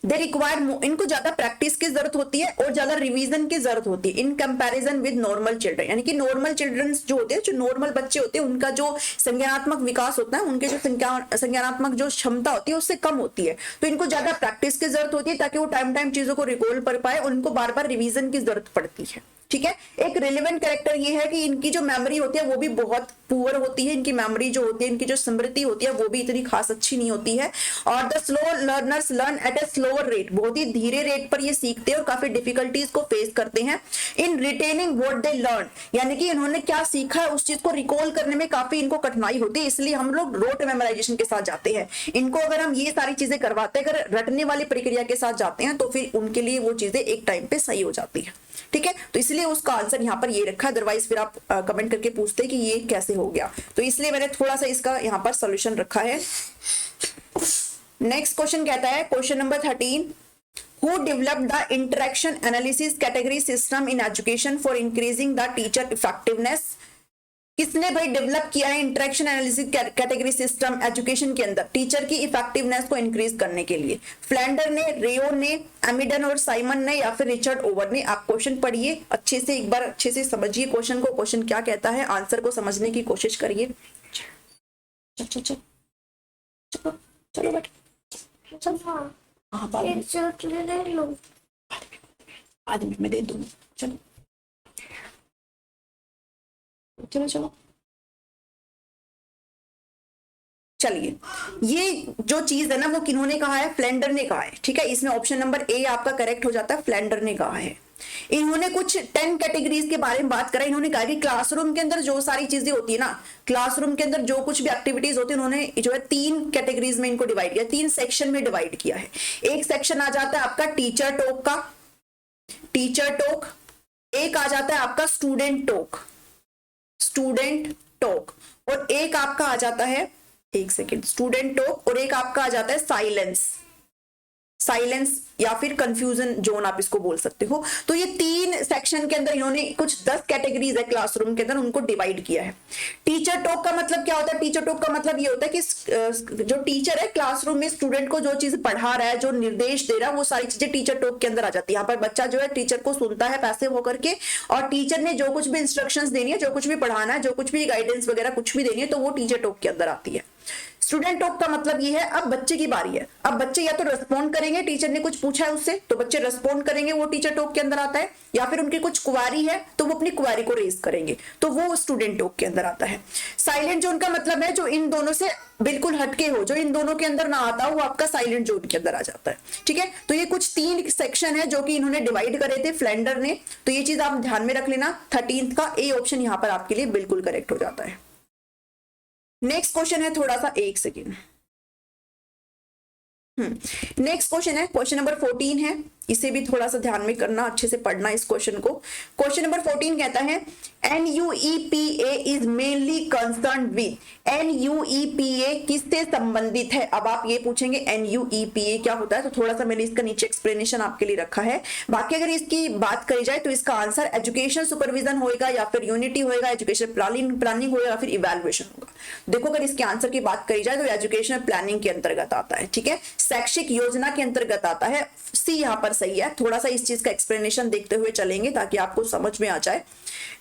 दे रिक्वायर, इनको ज्यादा प्रैक्टिस की जरूरत होती है और ज्यादा रिवीजन की जरूरत होती है in comparison with normal children, यानी कि नॉर्मल चिल्ड्रन जो होते हैं, जो नॉर्मल बच्चे होते हैं, उनका जो संज्ञानात्मक विकास होता है, उनके जो संज्ञानात्मक जो क्षमता होती है उससे कम होती है, तो इनको ज्यादा प्रैक्टिस की जरूरत होती है ताकि वो टाइम टाइम चीजों को रिकॉल कर पाए, और उनको बार बार रिवीजन की जरूरत पड़ती है, ठीक है। एक रिलेवेंट कैरेक्टर ये है कि इनकी जो मेमोरी होती है वो भी बहुत पुअर होती है, इनकी मेमोरी जो होती है, इनकी जो स्मृति होती है वो भी इतनी खास अच्छी नहीं होती है। और the slow learners learn eight A slower rate, बहुत ही धीरे रेट पर ये सीखते हैं और काफी डिफिकल्टीज को फेस करते हैं इन रिटेनिंग व्हाट दे लर्न, यानी कि इन्होंने क्या सीखा है उस चीज को रिकॉल करने में काफी इनको कठिनाई होती है, इसलिए हम लोग रोट मेमोराइजेशन के साथ जाते हैं। इनको अगर हम ये सारी चीजें करवाते हैं, अगर रटने वाली प्रक्रिया के साथ जाते हैं तो फिर उनके लिए वो चीजें एक टाइम पे सही हो जाती है, ठीक है। तो इसलिए उसका आंसर यहाँ पर ये रखा, अदरवाइज फिर आप कमेंट करके पूछते कि ये कैसे हो गया, तो इसलिए मैंने थोड़ा सा इसका यहाँ पर सॉल्यूशन रखा है। नेक्स्ट क्वेश्चन कहता है, question number 13, who developed the interaction analysis category system in education for increasing the teacher effectiveness. किसने भाई डेवलप किया है interaction analysis category system education के अंदर टीचर की इफेक्टिवनेस को इंक्रीज करने के लिए? फ्लैंडर ने, रेयो ने, एमिडन और साइमन ने, या फिर रिचर्ड ओवर ने? आप क्वेश्चन पढ़िए अच्छे से, एक बार अच्छे से समझिए क्वेश्चन को, क्वेश्चन क्या कहता है, आंसर को समझने की कोशिश करिए। चलो चलो चलो चलो बेटा, आध मिनट में दे दूंगी, चलो चलो चलो चलिए। ये जो चीज है ना वो किन्होंने कहा है, फ्लैंडर ने कहा है, ठीक है। इसमें ऑप्शन नंबर ए आपका करेक्ट हो जाता है, फ्लैंडर ने कहा है। इन्होंने कुछ 10 कैटेगरीज के बारे में बात करा। इन्होंने कहा कि क्लासरूम के अंदर जो सारी चीजें होती है ना, क्लासरूम के अंदर जो कुछ भी एक्टिविटीज होती है, उन्होंने जो है 3 कैटेगरीज में इनको डिवाइड किया, 3 सेक्शन में डिवाइड किया है। एक सेक्शन आ जाता है आपका टीचर टॉक का, टीचर टॉक। एक आ जाता है आपका स्टूडेंट टॉक, स्टूडेंट टॉक। और एक आपका आ जाता है, एक सेकेंड, स्टूडेंट टॉक, और एक आपका आ जाता है साइलेंस, साइलेंस या फिर कंफ्यूजन जोन आप इसको बोल सकते हो। तो ये 3 सेक्शन के अंदर इन्होंने कुछ 10 कैटेगरीज है क्लासरूम के अंदर, उनको डिवाइड किया है। टीचर टॉक का मतलब क्या होता है? टीचर टॉक का मतलब ये होता है कि जो टीचर है क्लासरूम में स्टूडेंट को जो चीज पढ़ा रहा है, जो निर्देश दे रहा है, वो सारी चीजें टीचर टॉक के अंदर आ जाती है। यहाँ पर बच्चा जो है टीचर को सुनता है पैसिव होकर के, और टीचर ने जो कुछ भी इंस्ट्रक्शंस देनी है, जो कुछ भी पढ़ाना है, जो कुछ भी गाइडेंस वगैरह कुछ भी देनी है, तो वो टीचर टॉक के अंदर आती है। स्टूडेंट टॉक का मतलब ये है अब बच्चे की बारी है, अब बच्चे या तो रिस्पॉन्ड करेंगे, टीचर ने कुछ पूछा है उससे तो बच्चे रिस्पॉन्ड करेंगे, वो टीचर टॉक के अंदर आता है, या फिर उनकी कुछ क्वेरी है तो वो अपनी क्वेरी को रेज करेंगे, तो वो स्टूडेंट टॉक के अंदर आता है। साइलेंट जोन का मतलब है जो इन दोनों से बिल्कुल हटके हो, जो इन दोनों के अंदर ना आता हो, वो आपका साइलेंट जोन के अंदर आ जाता है। ठीक है, तो ये कुछ 3 सेक्शन है जो कि इन्होंने डिवाइड करे थे फ्लेंडर ने, तो ये चीज आप ध्यान में रख लेना। 13th का ए ऑप्शन यहां पर आपके लिए बिल्कुल करेक्ट हो जाता है। नेक्स्ट क्वेश्चन है, थोड़ा सा एक सेकेंड, नेक्स्ट क्वेश्चन है, क्वेश्चन नंबर 14 है, इसे भी थोड़ा सा ध्यान में करना, अच्छे से पढ़ना इस क्वेश्चन को। क्वेश्चन नंबर 14 कहता है NUEPA is mainly concern with, NUEPA किससे संबंधित है। अब आप ये पूछेंगे NUEPA क्या होता है, तो थोड़ा सा मैंने इसका नीचे एक्सप्लेनेशन आपके लिए रखा है। बाकी अगर इसकी बात करी जाए तो इसका आंसर एजुकेशन सुपरविजन होगा, या फिर यूनिटी होगा, एजुकेशन प्लानिंग होगा, या फिर इवैल्यूएशन होगा। देखो अगर इसके आंसर की बात करी जाए तो एजुकेशन प्लानिंग के अंतर्गत आता है। ठीक है, शैक्षिक योजना के अंतर्गत आता है, सी यहाँ पर सही है। थोड़ा सा इस चीज का एक्सप्लेनेशन देखते हुए चलेंगे ताकि आपको समझ में आ जाए।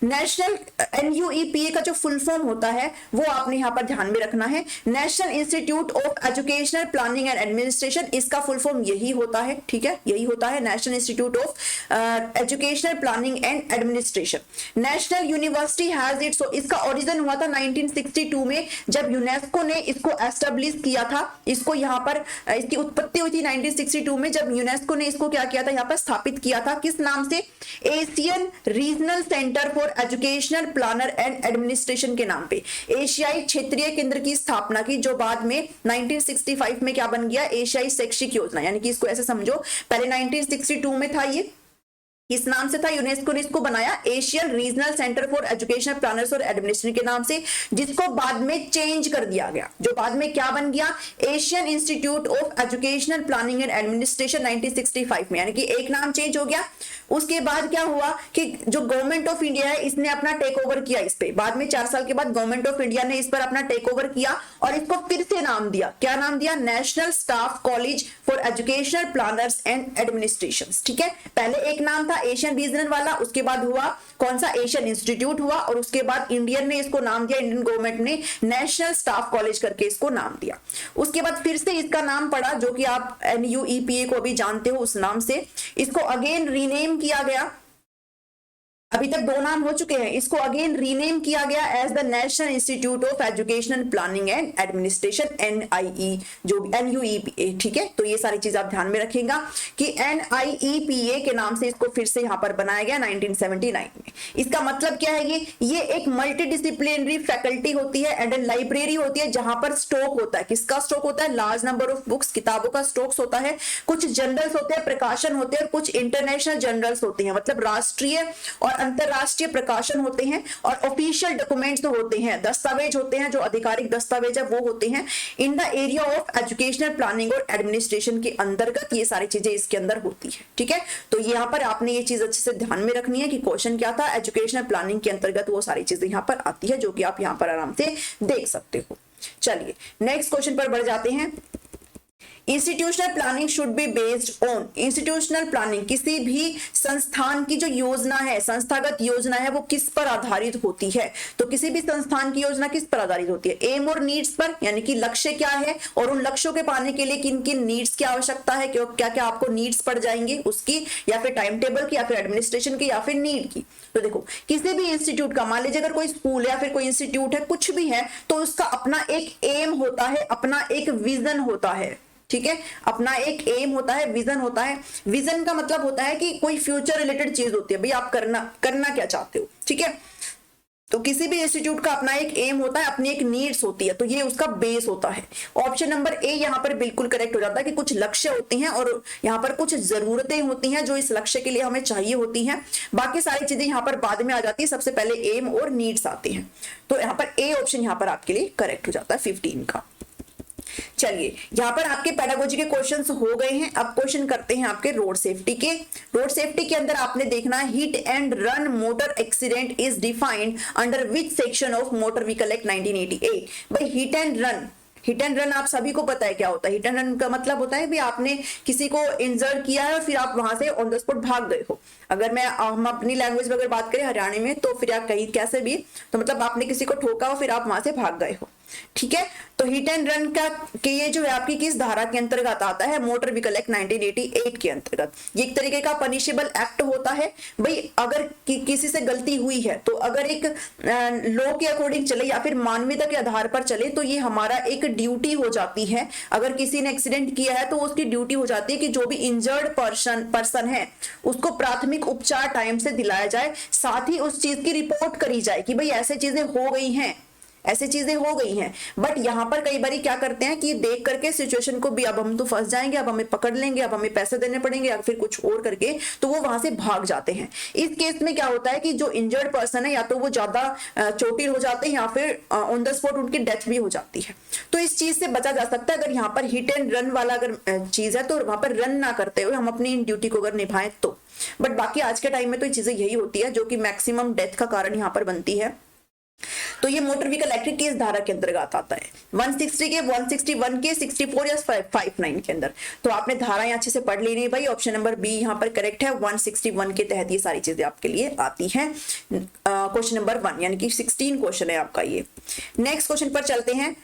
नेशनल NUEPA का जो फुल फॉर्म होता है वो आपने यहाँ पर ध्यान में रखना है, national institute of educational planning and administration, इसका फुल फॉर्म यही होता है। ठीक है, यही होता है national institute of educational planning and administration. National university has it, so इसका ओरिजिन हुआ था 1962 में, जब यूनेस्को ने इसको एस्टेब्लिश किया था। इसको यहाँ पर इसकी उत्पत्ति हुई थी 1962 में, जब यूनेस्को ने इसको क्या किया था, यहाँ पर स्थापित किया था, किस नाम से, Asian regional centre for educational planner and administration के नाम पे, एशियाई क्षेत्रीय केंद्र की स्थापना की, जो बाद में 1965 में क्या बन गया, एशियाई शैक्षिक योजना। यानी कि इसको ऐसे समझो, पहले 1962 में था, ये किस नाम से था, यूनेस्को ने इसको बनाया Asian regional centre for educational planners और एडमिनिस्ट्रेशन के नाम से, जिसको बाद में चेंज कर दिया गया, जो बाद में क्या बन गया, Asian institute of educational planning and administration 1965 में। यानी कि एक नाम चेंज हो गया। उसके बाद क्या हुआ कि जो गवर्नमेंट ऑफ इंडिया है इसने अपना टेक ओवर किया इस पे, बाद में 4 साल के बाद गवर्नमेंट ऑफ इंडिया ने इस पर अपना टेक ओवर किया और इसको फिर से नाम दिया, क्या नाम दिया, national staff college for educational planners and administration. ठीक है, पहले एक नाम था एशियन रीजनल वाला, उसके बाद हुआ कौन सा, एशियन इंस्टीट्यूट हुआ, और उसके बाद इंडियन ने इसको नाम दिया, इंडियन गवर्नमेंट ने नेशनल स्टाफ कॉलेज करके इसको नाम दिया। उसके बाद फिर से इसका नाम पड़ा, जो कि आप NUEPA को अभी जानते हो उस नाम से, इसको अगेन रीनेम किया गया। अभी तक 2 नाम हो चुके हैं, इसको अगेन रीनेम किया गया as the national institute of educational planning and administration, NIE, जो NUEPA। ठीक है, तो ये सारी चीज आप ध्यान में रखिएगा कि NIEPA के नाम से इसको फिर से यहां पर बनाया गया 1979 में। इसका मतलब क्या है, ये एक मल्टी डिसिप्लिनरी फैकल्टी होती है एंड लाइब्रेरी होती है, जहां पर स्टॉक होता है, किसका स्टॉक होता है, लार्ज नंबर ऑफ बुक्स, किताबों का स्टॉक्स होता है, कुछ जर्नल्स होते हैं, प्रकाशन होते हैं, और कुछ इंटरनेशनल जर्नल्स होते हैं, मतलब राष्ट्रीय और अंतरराष्ट्रीय प्रकाशन होते हैं, और ऑफिशियल डॉक्यूमेंट्स होते हैं, दस्तावेज होते हैं, जो आधिकारिक दस्तावेज है वो होते हैं in the area of educational planning और एडमिनिस्ट्रेशन के अंतर्गत, ये सारी चीजें इसके अंदर होती है। ठीक है, तो यहाँ पर आपने ये चीज अच्छे से ध्यान में रखनी है कि क्वेश्चन क्या था, एजुकेशनल प्लानिंग के अंतर्गत वो सारी चीजें यहाँ पर आती है, जो कि आप यहाँ पर आराम से देख सकते हो। चलिए नेक्स्ट क्वेश्चन पर बढ़ जाते हैं। Institutional planning should be based on, institutional planning किसी भी संस्थान की जो योजना है, संस्थागत योजना है, वो किस पर आधारित होती है। तो किसी भी संस्थान की योजना किस पर आधारित होती है, एम और नीड्स पर, यानी कि लक्ष्य क्या है और उन लक्ष्यों के पाने के लिए किन किन नीड्स की आवश्यकता है, क्या क्या आपको नीड्स पड़ जाएंगे उसकी, या फिर टाइम टेबल की, या फिर एडमिनिस्ट्रेशन की, या फिर नीड की। तो देखो किसी भी इंस्टीट्यूट का, मान लीजिए अगर कोई स्कूल है या फिर कोई इंस्टीट्यूट है, कुछ भी है, तो उसका अपना एक एम होता है, अपना एक विजन होता है। ठीक है, अपना एक एम होता है, विजन होता है। विजन का मतलब होता है कि कोई फ्यूचर रिलेटेड चीज होती है, भाई आप करना क्या चाहते हो। ठीक है, तो किसी भी इंस्टीट्यूट का अपना एक एम होता है, अपनी एक नीड्स होती है, तो ये उसका बेस होता है। ऑप्शन नंबर ए यहाँ पर बिल्कुल करेक्ट हो जाता है कि कुछ लक्ष्य होते हैं और यहाँ पर कुछ जरूरतें होती हैं जो इस लक्ष्य के लिए हमें चाहिए होती हैं। बाकी सारी चीजें यहाँ पर बाद में आ जाती है, सबसे पहले एम और नीड्स आते हैं। तो यहाँ पर ए ऑप्शन यहाँ पर आपके लिए करेक्ट हो जाता है 15 का। चलिए यहाँ पर आपके पेडागोजी के क्वेश्चंस हो गए हैं। अब क्वेश्चन करते हैं आपके रोड सेफ्टी के। रोड सेफ्टी के अंदर आपने देखना है hit and run motor accident is defined under which section of motor vehicle act 1988। भाई हिट एंड रन आप सभी को पता है क्या होता है। हिट एंड रन का मतलब होता है भी आपने किसी को इंजर्ड किया है और फिर आप वहां से ऑन द स्पॉट भाग गए हो। अगर हम अपनी लैंग्वेज में अगर बात करें हरियाणा में, तो फिर आप कहीं कैसे भी, तो मतलब आपने किसी को ठोका और फिर आप वहां से भाग गए हो। ठीक है। तो हिट एंड रन का कि ये जो है आपकी किस धारा के अंतर्गत आता है, मोटर व्हीकल एक्ट 1988 के अंतर्गत। ये एक तरीके का पनिशेबल एक्ट होता है भाई। अगर किसी से गलती हुई है तो अगर एक लॉ के अकॉर्डिंग चले या फिर मानवीयता के आधार पर चले तो ये हमारा एक ड्यूटी हो जाती है। अगर किसी ने एक्सीडेंट किया है तो उसकी ड्यूटी हो जाती है कि जो भी इंजर्ड पर्सन है उसको प्राथमिक उपचार टाइम से दिलाया जाए, साथ ही उस चीज की रिपोर्ट करी जाए कि भाई ऐसे चीजें हो गई हैं, ऐसी चीजें हो गई हैं। बट यहाँ पर कई बार क्या करते हैं कि देख करके सिचुएशन को भी, अब हम तो फंस जाएंगे, अब हमें पकड़ लेंगे, अब हमें पैसे देने पड़ेंगे या फिर कुछ और करके, तो वो वहां से भाग जाते हैं। इस केस में क्या होता है कि जो इंजर्ड पर्सन है या तो वो ज्यादा चोटिल हो जाते हैं या फिर ऑन द स्पॉट उनकी डेथ भी हो जाती है। तो इस चीज से बचा जा सकता है अगर यहाँ पर हिट एंड रन वाला अगर चीज है तो वहां पर रन ना करते हुए हम अपनी ड्यूटी को अगर निभाएं तो। बट बाकी आज के टाइम में तो ये चीजें यही होती है जो कि मैक्सिमम डेथ का कारण यहाँ पर बनती है। तो ये मोटर व्हीकल एक्ट की इस धारा के अंतर्गत आता है 160 के, 161 के, 64 या 59 के अंदर। तो आपने धाराएं अच्छे से पढ़ लेनी है भाई। ऑप्शन नंबर बी यहाँ पर करेक्ट है। 161 के तहत ये सारी चीजें आपके लिए आती हैं। क्वेश्चन नंबर 1 यानी कि 16 क्वेश्चन है आपका ये। नेक्स्ट क्वेश्चन पर चलते हैं।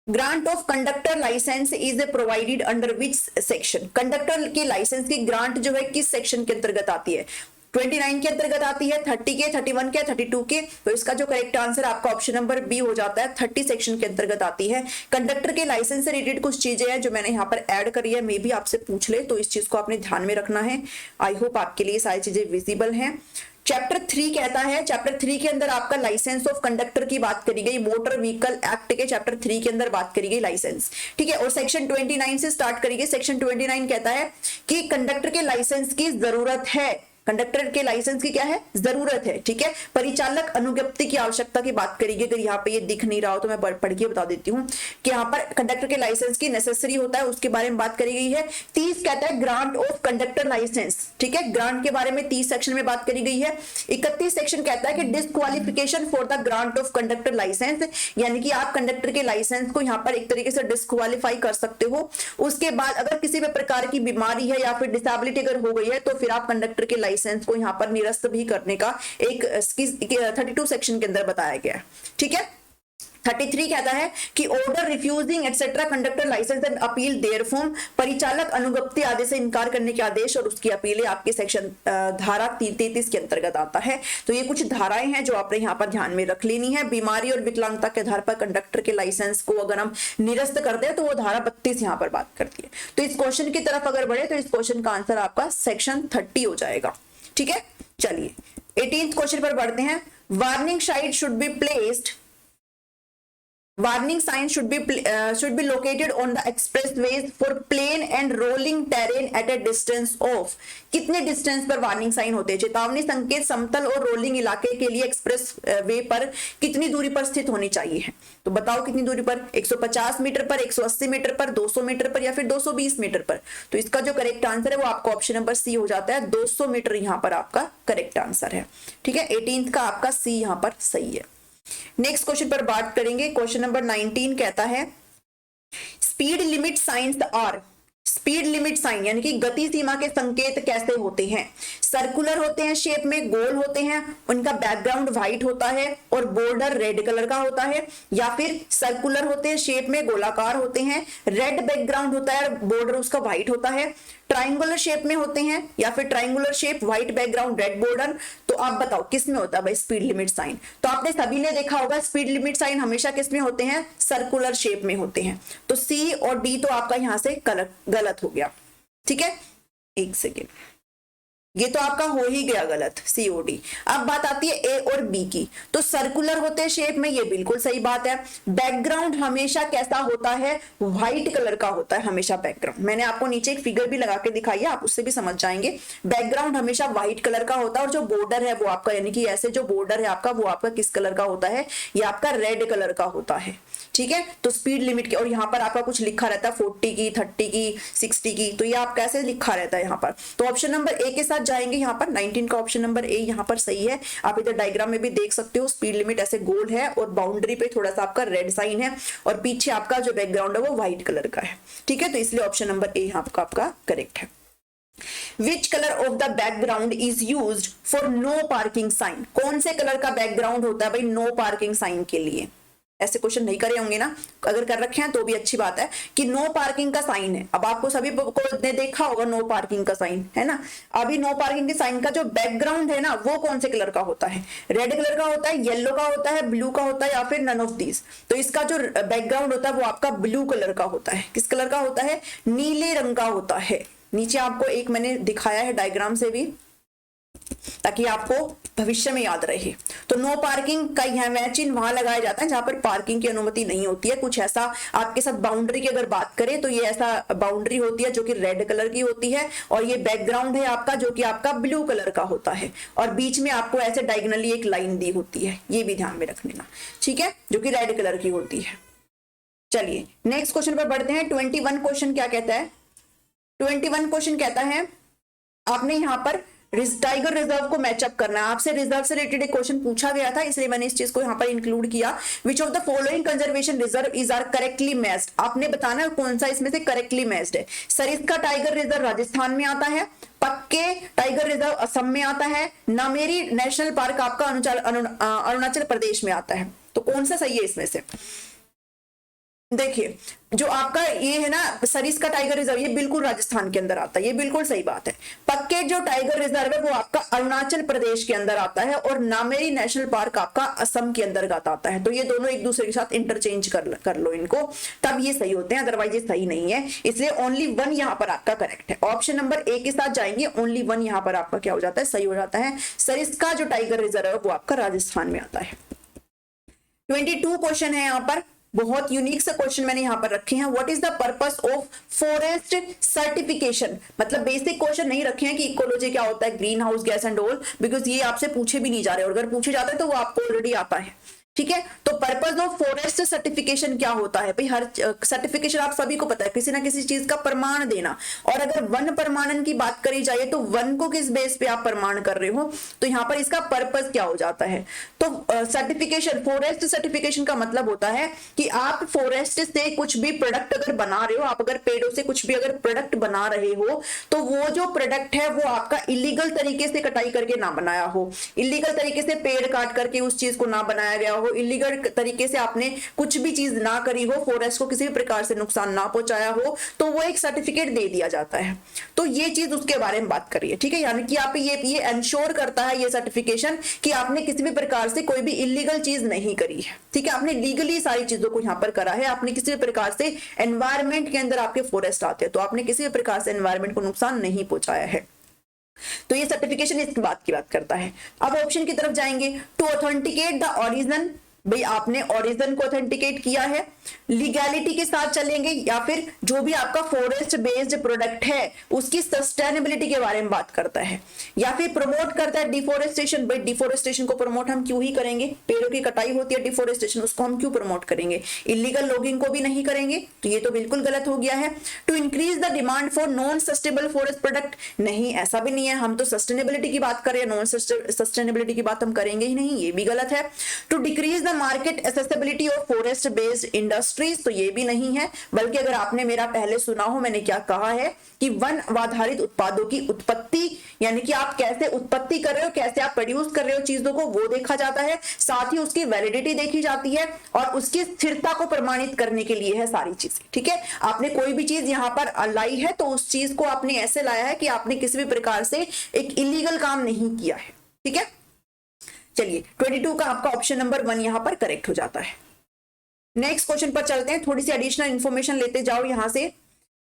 Grant of conductor licence is provided under which section. Conductor की लाइसेंस की ग्रांट जो है किस सेक्शन के अंतर्गत आती है? 29 के अंतर्गत आती है, 30 के, 31 के, 32 के। तो इसका जो करेक्ट आंसर आपका ऑप्शन नंबर बी हो जाता है, 30 सेक्शन के अंतर्गत आती है। कंडक्टर के लाइसेंस से रिलेटेड कुछ चीजें हैं जो मैंने यहाँ पर ऐड करी है, मे भी आपसे पूछ ले, तो इस चीज को आपने ध्यान में रखना है। आई होप आपके लिए सारी चीजें विजिबल हैं। चैप्टर 3 कहता है, चैप्टर 3 के अंदर आपका लाइसेंस ऑफ कंडक्टर की बात करी गई, मोटर व्हीकल एक्ट के चैप्टर 3 के अंदर बात करी गई लाइसेंस, ठीक है। और सेक्शन 29 से स्टार्ट करी गई। सेक्शन 29 कहता है कि कंडक्टर के लाइसेंस की जरूरत है, कंडक्टर के लाइसेंस की क्या है? जरूरत है, ठीक है। परिचालक अनुज्ञप्ति की आवश्यकता की बात करेगी। अगर यहाँ पे ये दिख नहीं रहा हो तो मैं पढ़ के बता देती हूँ कि यहाँ पर कंडक्टर के लाइसेंस की नेसेसरी होता है, उसके बारे में बात करी गई है। 30 कहता है ग्रांट ऑफ कंडक्टर लाइसेंस, ठीक है। ग्रांट के बारे में 30 सेक्शन में बात करी गई है। 31 सेक्शन कहता है कि disqualification for the grant of conductor licence, यानी कि आप कंडक्टर के लाइसेंस को यहाँ पर एक तरीके से डिस्क्वालीफाई कर सकते हो। उसके बाद अगर किसी भी प्रकार की बीमारी है या फिर डिसेबिलिटी अगर हो गई है तो फिर आप कंडक्टर के लाइसेंस को यहां पर निरस्त भी करने का एक 32 सेक्शन के अंदर बताया गया है, ठीक है। 33 कहता है कि order refusing etcetera conductor licence and appeal therefrom, परिचालक अनुज्ञप्ति आदि से इनकार करने के आदेश और उसकी अपीलें आपके सेक्शन धारा 33 के अंतर्गत आता है। तो ये कुछ धाराएं हैं जो आपने यहाँ पर ध्यान में रख लेनी है। बीमारी और विकलांगता के आधार पर कंडक्टर के लाइसेंस को अगर हम निरस्त करते हैं तो वो धारा 32 यहाँ पर बात करती है। तो इस क्वेश्चन की तरफ अगर बढ़े तो इस क्वेश्चन का आंसर आपका सेक्शन 30 हो जाएगा, ठीक है। चलिए 18th क्वेश्चन पर बढ़ते हैं। Warning side should be placed, warning signs should be located on the expressways for plain and rolling terrain at a distance of, कितने डिस्टेंस पर वार्निंग साइन होते हैं? चेतावनी संकेत समतल और रोलिंग इलाके के लिए एक्सप्रेस वे पर कितनी दूरी पर स्थित होनी चाहिए? तो बताओ कितनी दूरी पर? 150 मीटर पर, 180 मीटर पर, 200 मीटर पर या फिर 220 मीटर पर? तो इसका जो करेक्ट आंसर है वो आपका ऑप्शन नंबर सी हो जाता है, 200 मीटर यहाँ पर आपका करेक्ट आंसर है, ठीक है। 18th का आपका सी यहाँ पर सही है। नेक्स्ट क्वेश्चन पर बात करेंगे। क्वेश्चन नंबर 19 कहता है speed limit signs are, speed limit sign यानी कि गति सीमा के संकेत कैसे होते हैं? सर्कुलर होते हैं शेप में, गोल होते हैं, उनका बैकग्राउंड व्हाइट होता है और बॉर्डर रेड कलर का होता है, या फिर सर्कुलर होते हैं शेप में, गोलाकार होते हैं, रेड बैकग्राउंड होता है, बॉर्डर उसका व्हाइट होता है, ट्राइंगुलर शेप में होते हैं या फिर triangular shape, white background, red border. तो आप बताओ किस में होता है भाई स्पीड लिमिट साइन? तो आपने सभी ने देखा होगा स्पीड लिमिट साइन हमेशा किस में होते हैं? सर्कुलर शेप में होते हैं। तो सी और डी तो आपका यहां से गलत हो गया, ठीक है। एक सेकेंड, ये तो आपका हो ही गया गलत, COD। अब बात आती है ए और बी की। तो सर्कुलर होते हैं शेप में, ये बिल्कुल सही बात है। बैकग्राउंड हमेशा कैसा होता है? व्हाइट कलर का होता है हमेशा बैकग्राउंड। मैंने आपको नीचे एक फिगर भी लगा के दिखाई है, आप उससे भी समझ जाएंगे। बैकग्राउंड हमेशा व्हाइट कलर का होता है और जो बॉर्डर है वो आपका, यानी कि ऐसे जो बॉर्डर है आपका वो आपका किस कलर का होता है? ये आपका रेड कलर का होता है, ठीक है। तो स्पीड लिमिट के, और यहाँ पर आपका कुछ लिखा रहता है 40 की, 30 की, 60 की, तो ये आप कैसे लिखा रहता है यहाँ पर? तो ऑप्शन नंबर ए के साथ जाएंगे यहाँ पर। 19 का ऑप्शन नंबर ए यहाँ पर सही है। आप इधर डायग्राम में भी देख सकते हो, स्पीड लिमिट ऐसे गोल है और बाउंड्री पे थोड़ा सा आपका रेड साइन है और पीछे आपका जो बैकग्राउंड है वो व्हाइट कलर का है, ठीक है। तो इसलिए ऑप्शन नंबर ए यहाँ पर आपका करेक्ट है। Which color of the background is used for no parking sign? कौन से कलर का बैकग्राउंड होता है भाई नो पार्किंग साइन के लिए? ऐसे क्वेश्चन नहीं करे होंगे ना, अगर कर रखे हैं तो भी अच्छी बात है कि नो पार्किंग का साइन है। अब आपको सभी को ने देखा होगा नो पार्किंग का साइन, है ना। अभी नो पार्किंग के साइन का जो बैकग्राउंड है ना वो कौन से कलर का होता है, रेड कलर का होता है, येलो का होता है, ब्लू का होता है, या फिर नन ऑफ दीज। तो इसका जो बैकग्राउंड होता है वो आपका ब्लू कलर का होता है। किस कलर का होता है, नीले रंग का होता है। नीचे आपको एक मैंने दिखाया है डायग्राम से भी, ताकि आपको भविष्य में याद रहे। तो नो पार्किंग का यहाँ चिन्ह वहां लगाया जाता है जहां पर पार्किंग की अनुमति नहीं होती है। कुछ ऐसा आपके साथ बाउंड्री की अगर बात करें तो ये ऐसा बाउंड्री होती है जो कि रेड कलर की होती है, और ये बैकग्राउंड है आपका जो कि आपका ब्लू कलर का होता है, और बीच में आपको ऐसे डायगोनली एक लाइन दी होती है, ये भी ध्यान में रख लेना, ठीक है, जो कि रेड कलर की होती है। चलिए नेक्स्ट क्वेश्चन पर बढ़ते हैं। 21 क्वेश्चन क्या कहता है, 21 क्वेश्चन कहता है आपने यहाँ पर टाइगर रिजर्व को मैचअप करना है। आपसे रिजर्व से रिलेटेड एक क्वेश्चन पूछा गया था, इसलिए मैंने इस चीज को यहाँ पर इंक्लूड किया। Which of the following conservation reserve is are correctly matched. आपने बताना है कौन सा इसमें से करेक्टली मैच्ड है। सरिस्का टाइगर रिजर्व राजस्थान में आता है, पक्के टाइगर रिजर्व असम में आता है, नामेरी नेशनल पार्क आपका अरुणाचल प्रदेश में आता है। तो कौन सा सही है इसमें से, देखिए जो आपका ये है ना सरिस्का टाइगर रिजर्व, ये बिल्कुल राजस्थान के अंदर आता है, ये बिल्कुल सही बात है। पक्के जो टाइगर रिजर्व है वो आपका अरुणाचल प्रदेश के अंदर आता है, और नामेरी नेशनल पार्क आपका असम के अंतर्गत आता है। तो ये दोनों एक दूसरे के साथ इंटरचेंज कर लो इनको, तब ये सही होते हैं, अदरवाइज ये सही नहीं है। इसलिए ओनली 1 यहाँ पर आपका करेक्ट है। ऑप्शन नंबर ए के साथ जाएंगे, ओनली 1 यहाँ पर आपका क्या हो जाता है, सही हो जाता है। सरिस्का जो टाइगर रिजर्व है वो आपका राजस्थान में आता है। 22 क्वेश्चन है यहाँ पर, बहुत यूनिक से क्वेश्चन मैंने यहां पर रखे हैं। What is the purpose of forest certification. मतलब बेसिक क्वेश्चन नहीं रखे हैं कि इकोलॉजी क्या होता है, green house gas and all, because ये आपसे पूछे भी नहीं जा रहे, और अगर पूछे जाते हैं तो वो आपको ऑलरेडी आता है, ठीक है। तो पर्पस ऑफ फॉरेस्ट सर्टिफिकेशन क्या होता है भाई, हर सर्टिफिकेशन आप सभी को पता है, किसी ना किसी चीज का प्रमाण देना। और अगर वन प्रमाणन की बात करी जाए तो वन को किस बेस पे आप प्रमाण कर रहे हो, तो यहाँ पर इसका पर्पस क्या हो जाता है। तो सर्टिफिकेशन, फॉरेस्ट सर्टिफिकेशन का मतलब होता है कि आप फॉरेस्ट से कुछ भी प्रोडक्ट अगर बना रहे हो, आप अगर पेड़ों से कुछ भी अगर प्रोडक्ट बना रहे हो, तो वो जो प्रोडक्ट है वो आपका इलीगल तरीके से कटाई करके ना बनाया हो, इलीगल तरीके से पेड़ काट करके उस चीज को ना बनाया गया हो, इलीगल तरीके से आपने कुछ भी चीज ना करी हो, फॉरेस्ट को किसी भी प्रकार से नुकसान ना पहुंचाया हो, तो वो एक सर्टिफिकेट दे दिया जाता है। तो ये चीज उसके बारे में बात करिए, ठीक है। यानी कि आप ये एंश्योर करता है ये सर्टिफिकेशन कि आपने किसी भी प्रकार से कोई भी इलीगल चीज नहीं करी है, ठीक है। आपने लीगली सारी चीजों को यहाँ पर करा है, आपने किसी भी प्रकार से एनवायरमेंट के अंदर आपके फॉरेस्ट आते हैं तो आपने किसी भी प्रकार से एनवायरमेंट को नुकसान नहीं पहुंचाया है। तो ये सर्टिफिकेशन इस बात की बात करता है। अब ऑप्शन की तरफ जाएंगे। टू ऑथेंटिकेट द ओरिजिन, भाई आपने ओरिजिन को ऑथेंटिकेट किया है, लीगैलिटी के साथ चलेंगे, या फिर जो भी आपका फॉरेस्ट बेस्ड प्रोडक्ट है उसकी सस्टेनेबिलिटी के बारे में बात करता है, या फिर प्रमोट करता है डिफोरेस्टेशन। भाई डिफोरेस्टेशन को प्रमोट हम क्यों ही करेंगे, पेड़ों की कटाई होती है डिफोरेस्टेशन, उसको हम क्यों प्रमोट करेंगे, इलीगल लॉगिंग को भी नहीं करेंगे, तो ये तो बिल्कुल गलत हो गया है। To increase the demand for non sustainable forest product, नहीं ऐसा भी नहीं है, हम तो सस्टेनेबिलिटी की बात कर रहे हैं, नॉन सस्टेनेबिलिटी की बात हम करेंगे ही नहीं, ये भी गलत है। To decrease the market accessibility of forest based industries, तो ये भी नहीं है, बल्कि अगर आपने मेरा पहले सुना हो, मैंने क्या कहा है कि वन आधारित उत्पादों की उत्पत्ति, यानी कि आप कैसे उत्पत्ति कर रहे हो, कैसे आप प्रोड्यूस कर रहे हो चीजों को, वो देखा जाता है, साथ ही उसकी वैलिडिटी देखी जाती है, और उसकी स्थिरता को प्रमाणित करने के लिए है सारी चीजें, ठीक है। आपने कोई भी चीज यहाँ पर लाई है तो उस चीज को आपने ऐसे लाया है कि आपने किसी भी प्रकार से एक इलीगल काम नहीं किया है, ठीक है। चलिए 22 का आपका ऑप्शन नंबर 1 यहां पर करेक्ट हो जाता है। नेक्स्ट क्वेश्चन पर चलते हैं, थोड़ी सी एडिशनल इंफॉर्मेशन लेते जाओ यहां से।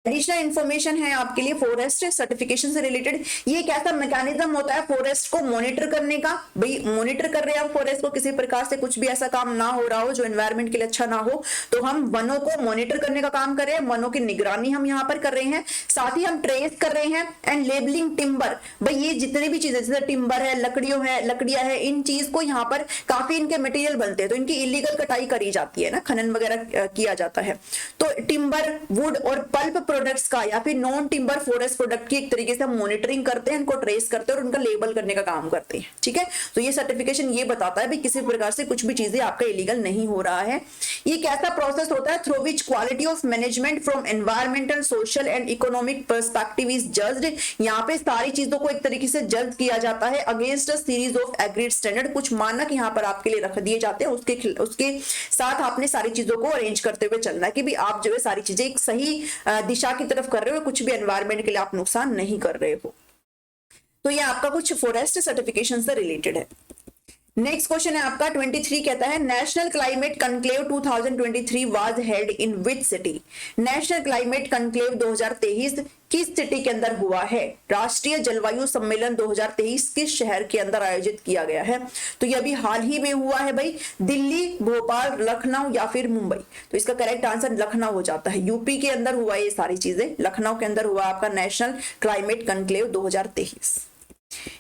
एडिशनल इंफॉर्मेशन है आपके लिए फॉरेस्ट सर्टिफिकेशन से रिलेटेड। ये एक ऐसा मैकेनिज्म होता है फॉरेस्ट को मॉनिटर करने का, भाई मॉनिटर कर रहे हैं आप फॉरेस्ट को, किसी प्रकार से कुछ भी ऐसा काम ना हो रहा हो जो एनवायरमेंट के लिए अच्छा ना हो, तो हम वनों को मॉनिटर करने का काम कर रहे हैं, वनों की निगरानी हम यहाँ पर कर रहे हैं, साथ ही हम ट्रेस कर रहे हैं। एंड लेबलिंग टिम्बर, भाई ये जितने भी चीजें जैसे टिम्बर है, लकड़ियां है, इन चीज को यहाँ पर काफी इनके मटेरियल बनते हैं, तो इनकी इलीगल कटाई करी जाती है ना, खनन वगैरह किया जाता है। तो टिम्बर, वुड और पल्प प्रोडक्ट्स का या फिर नॉन टिम्बर फॉरेस्ट प्रोडक्ट की एक तरीके से हम मॉनिटरिंग करते हैं, इनको ट्रेस करते हैं और उनका लेबल करने का काम करते हैं। ठीक है, तो ये सर्टिफिकेशन ये बताता है भाई किसी प्रकार से कुछ भी चीजें आपका इलीगल नहीं हो रहा है। ये कैसा प्रोसेस होता है? Through which quality of management from environmental, social and economic perspective is judged. यहाँ पे सारी चीजों को एक तरीके से जज किया जाता है against a series of agreed standard. कुछ मानक यहाँ पर आपके लिए रख दिए जाते हैं, उसके साथ आपने सारी चीजों को अरेंज करते हुए चलना है कि भी आप जो है सारी चीजें एक सही दिशा की तरफ कर रहे हो, कुछ भी एनवायरमेंट के लिए आप नुकसान नहीं कर रहे हो। तो ये आपका कुछ फॉरेस्ट सर्टिफिकेशन से रिलेटेड है। नेक्स्ट क्वेश्चन है आपका 23, कहता है national climate conclave 2023 was held in which city. National climate conclave 2023 किस सिटी के अंदर हुआ है? राष्ट्रीय जलवायु सम्मेलन 2023 किस शहर के अंदर आयोजित किया गया है? तो ये अभी हाल ही में हुआ है भाई, दिल्ली, भोपाल, लखनऊ या फिर मुंबई। तो इसका करेक्ट आंसर लखनऊ हो जाता है। यूपी के अंदर हुआ ये सारी चीजें, लखनऊ के अंदर हुआ आपका नेशनल क्लाइमेट कॉन्क्लेव 2023।